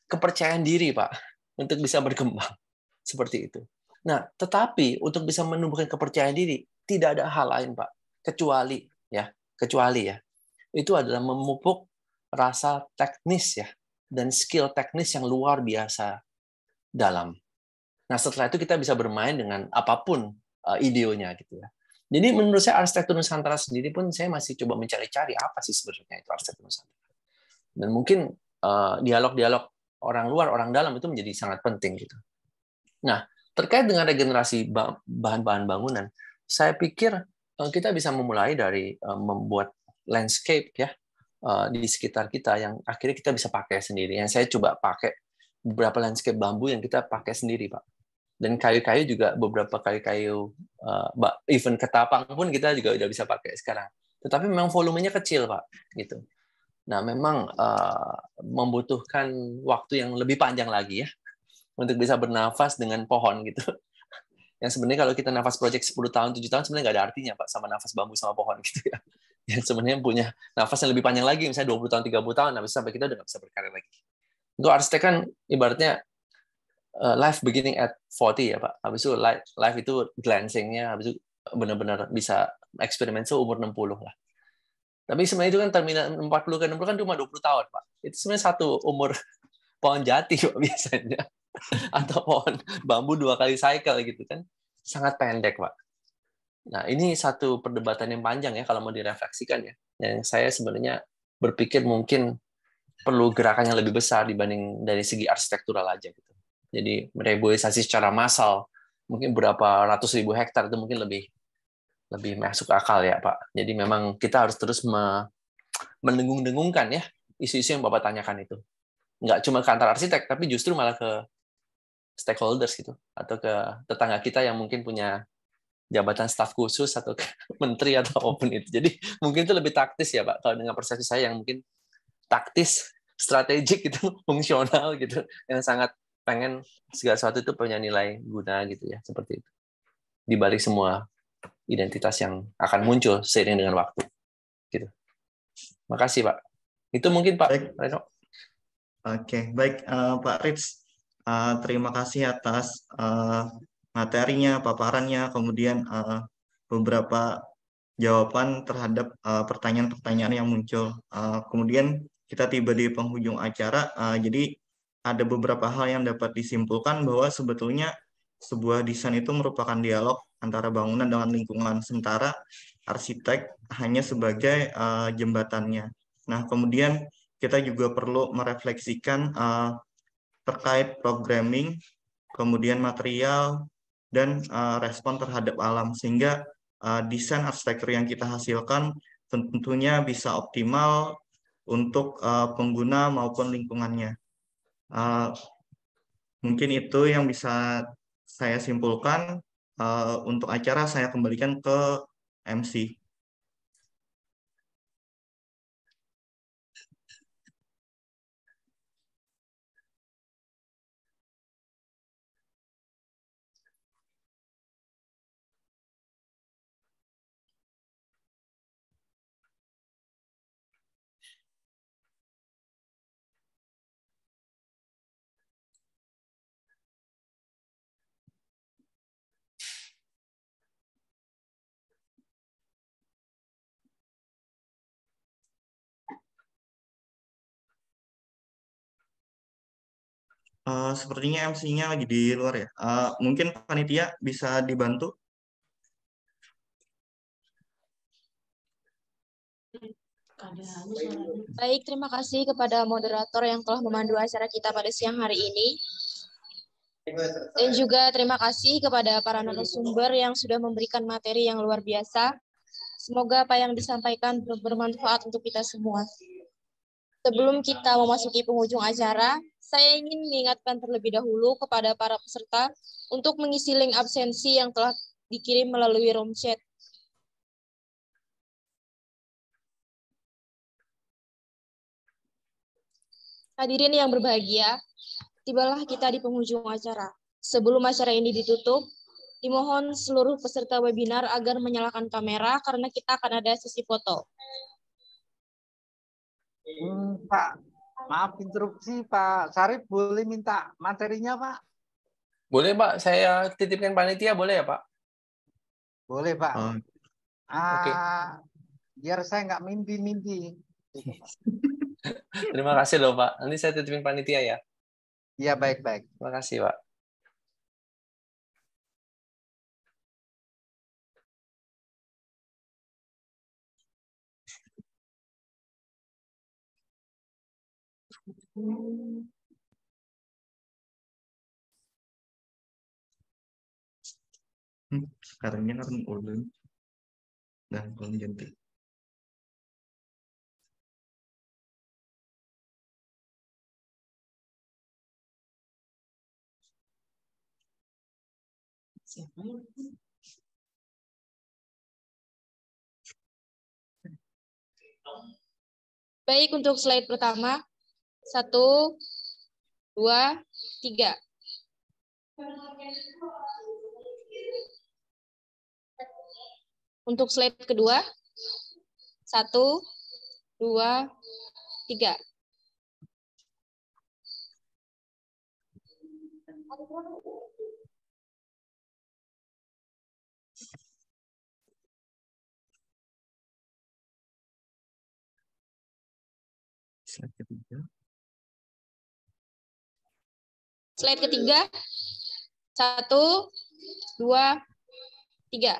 Kepercayaan diri, Pak, untuk bisa berkembang. Seperti itu. Nah, tetapi untuk bisa menumbuhkan kepercayaan diri, tidak ada hal lain, Pak, kecuali ya, itu adalah memupuk rasa teknis ya dan skill teknis yang luar biasa dalam. Nah, setelah itu kita bisa bermain dengan apapun ideonya gitu ya. Jadi menurut saya arsitektur Nusantara sendiri pun saya masih coba mencari-cari apa sih sebenarnya itu arsitektur Nusantara. Dan mungkin dialog-dialog orang luar, orang dalam itu menjadi sangat penting gitu. Nah, terkait dengan regenerasi bahan-bahan bangunan, saya pikir kita bisa memulai dari membuat landscape ya di sekitar kita yang akhirnya kita bisa pakai sendiri. Yang saya coba pakai beberapa landscape bambu yang kita pakai sendiri, Pak. Dan kayu-kayu juga beberapa kayu-kayu even ketapang pun kita juga udah bisa pakai sekarang. Tetapi memang volumenya kecil, Pak, gitu. Nah, memang membutuhkan waktu yang lebih panjang lagi ya untuk bisa bernafas dengan pohon gitu. Yang sebenarnya kalau kita nafas proyek 10 tahun, 7 tahun sebenarnya nggak ada artinya, Pak, sama nafas bambu sama pohon gitu ya. Yang sebenarnya punya nafas yang lebih panjang lagi, misalnya 20 tahun, 30 tahun, habis sampai kita udah nggak bisa berkarya lagi. Untuk arsitek kan ibaratnya life beginning at 40 ya Pak. Habis itu life itu glancing-nya, habis itu benar-benar bisa eksperimen seumur 60 lah. Tapi sebenarnya itu kan terminal 40 ke 60 kan cuma 20 tahun Pak. Itu sebenarnya satu umur pohon jati Pak biasanya. Atau pohon bambu 2 kali cycle gitu kan. Sangat pendek Pak. Nah ini satu perdebatan yang panjang ya kalau mau direfleksikan ya. Yang saya sebenarnya berpikir mungkin perlu gerakan yang lebih besar dibanding dari segi arsitektural aja gitu. Jadi reboisasi secara massal mungkin berapa ratus ribu hektar itu mungkin lebih masuk akal ya Pak. Jadi memang kita harus terus mendengung-dengungkan ya isu-isu yang Bapak tanyakan itu. Nggak cuma ke antar arsitek, tapi justru malah ke stakeholders gitu atau ke tetangga kita yang mungkin punya jabatan staf khusus atau ke menteri atau apapun itu. Jadi mungkin itu lebih taktis ya Pak. Kalau dengan persepsi saya yang mungkin taktis, strategik itu fungsional gitu, yang sangat pengen segala sesuatu itu punya nilai guna gitu ya, seperti itu. Di balik semua identitas yang akan muncul seiring dengan waktu. Gitu. Makasih Pak. Itu mungkin Pak Baik. Reno. Oke, baik Pak Rich. Terima kasih atas materinya, paparannya, kemudian beberapa jawaban terhadap pertanyaan-pertanyaan yang muncul. Kemudian kita tiba di penghujung acara, jadi ada beberapa hal yang dapat disimpulkan bahwa sebetulnya sebuah desain itu merupakan dialog antara bangunan dengan lingkungan, sementara arsitek hanya sebagai jembatannya. Nah, kemudian kita juga perlu merefleksikan terkait programming, kemudian material, dan respon terhadap alam, sehingga desain arsitektur yang kita hasilkan tentunya bisa optimal untuk pengguna maupun lingkungannya. Mungkin itu yang bisa saya simpulkan. Untuk acara saya kembalikan ke MC. Sepertinya MC-nya lagi di luar ya. Mungkin panitia bisa dibantu. Baik, terima kasih kepada moderator yang telah memandu acara kita pada siang hari ini. Dan juga terima kasih kepada para narasumber yang sudah memberikan materi yang luar biasa. Semoga apa yang disampaikan bermanfaat untuk kita semua. Sebelum kita memasuki penghujung acara, saya ingin mengingatkan terlebih dahulu kepada para peserta untuk mengisi link absensi yang telah dikirim melalui room chat. Hadirin yang berbahagia, tibalah kita di penghujung acara. Sebelum acara ini ditutup, dimohon seluruh peserta webinar agar menyalakan kamera karena kita akan ada sesi foto. Pak, maaf interupsi Pak Sarip, boleh minta materinya Pak? Boleh Pak, saya titipkan panitia boleh ya Pak? Boleh Pak. Oke. Biar saya nggak mimpi-mimpi. Terima kasih loh Pak. Nanti saya titipin panitia ya. Iya, baik-baik. Terima kasih Pak. Sekarangnya kan ulun dan ulun jentik. Baik, untuk slide pertama. 1, 2, 3. Untuk slide kedua. 1, 2, 3. Slide ketiga. Slide ketiga. 1, 2, 3.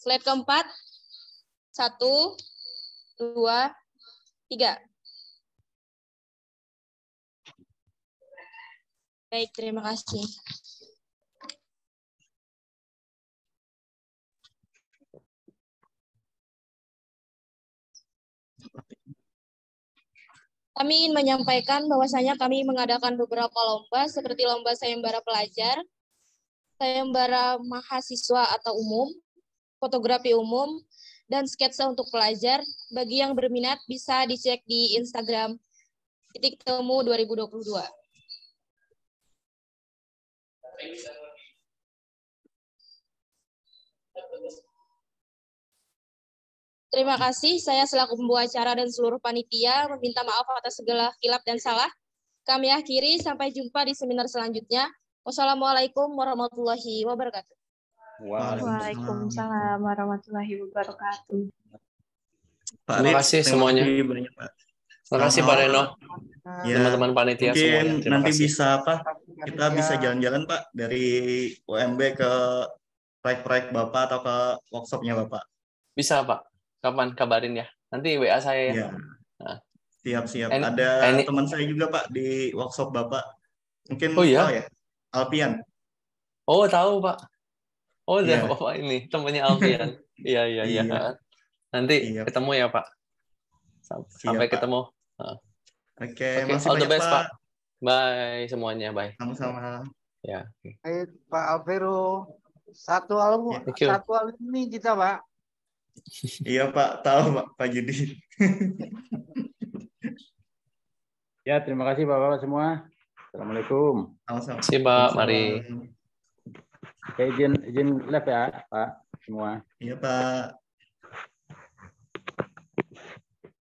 Slide keempat. 1, 2, 3. Baik, terima kasih. Kami ingin menyampaikan bahwasanya kami mengadakan beberapa lomba seperti lomba sayembara pelajar, sayembara mahasiswa atau umum, fotografi umum, dan sketsa untuk pelajar. Bagi yang berminat bisa dicek di Instagram @temu 2022. Terima kasih, saya selaku pembawa acara dan seluruh panitia meminta maaf atas segala khilaf dan salah. Kami akhiri, sampai jumpa di seminar selanjutnya. Wassalamualaikum warahmatullahi wabarakatuh. Waalaikumsalam warahmatullahi wabarakatuh. Pak Terima Arif, kasih terima semuanya. kasih banyak Pak. Terima kasih Pak Reno. Ya, Teman-teman panitia mungkin semuanya. Terima nanti kasih. bisa kita bisa jalan-jalan Pak dari UMB ke proyek-proyek Bapak atau ke workshopnya Bapak. Bisa Pak. Kapan kabarin ya? Nanti WA saya ya. Ya. Nah. Siap-siap. Ada teman saya juga Pak di workshop Bapak. Mungkin tahu ya? Alpian. Oh, tahu Pak. Oh, udah Iya. Bapak ini temannya Alfian. Iya. Nanti ketemu ya Pak. Sampai ketemu. Oke, all the best Pak. Bye semuanya, bye. Sama-sama. Ya. Pak Alvero, satu alumni kita Pak. Iya Pak, tahu Pak Judi. Ya, terima kasih Bapak-Bapak semua. Assalamualaikum. Sama-sama. Terima kasih Pak, mari. Izin live ya Pak semua. Iya Pak.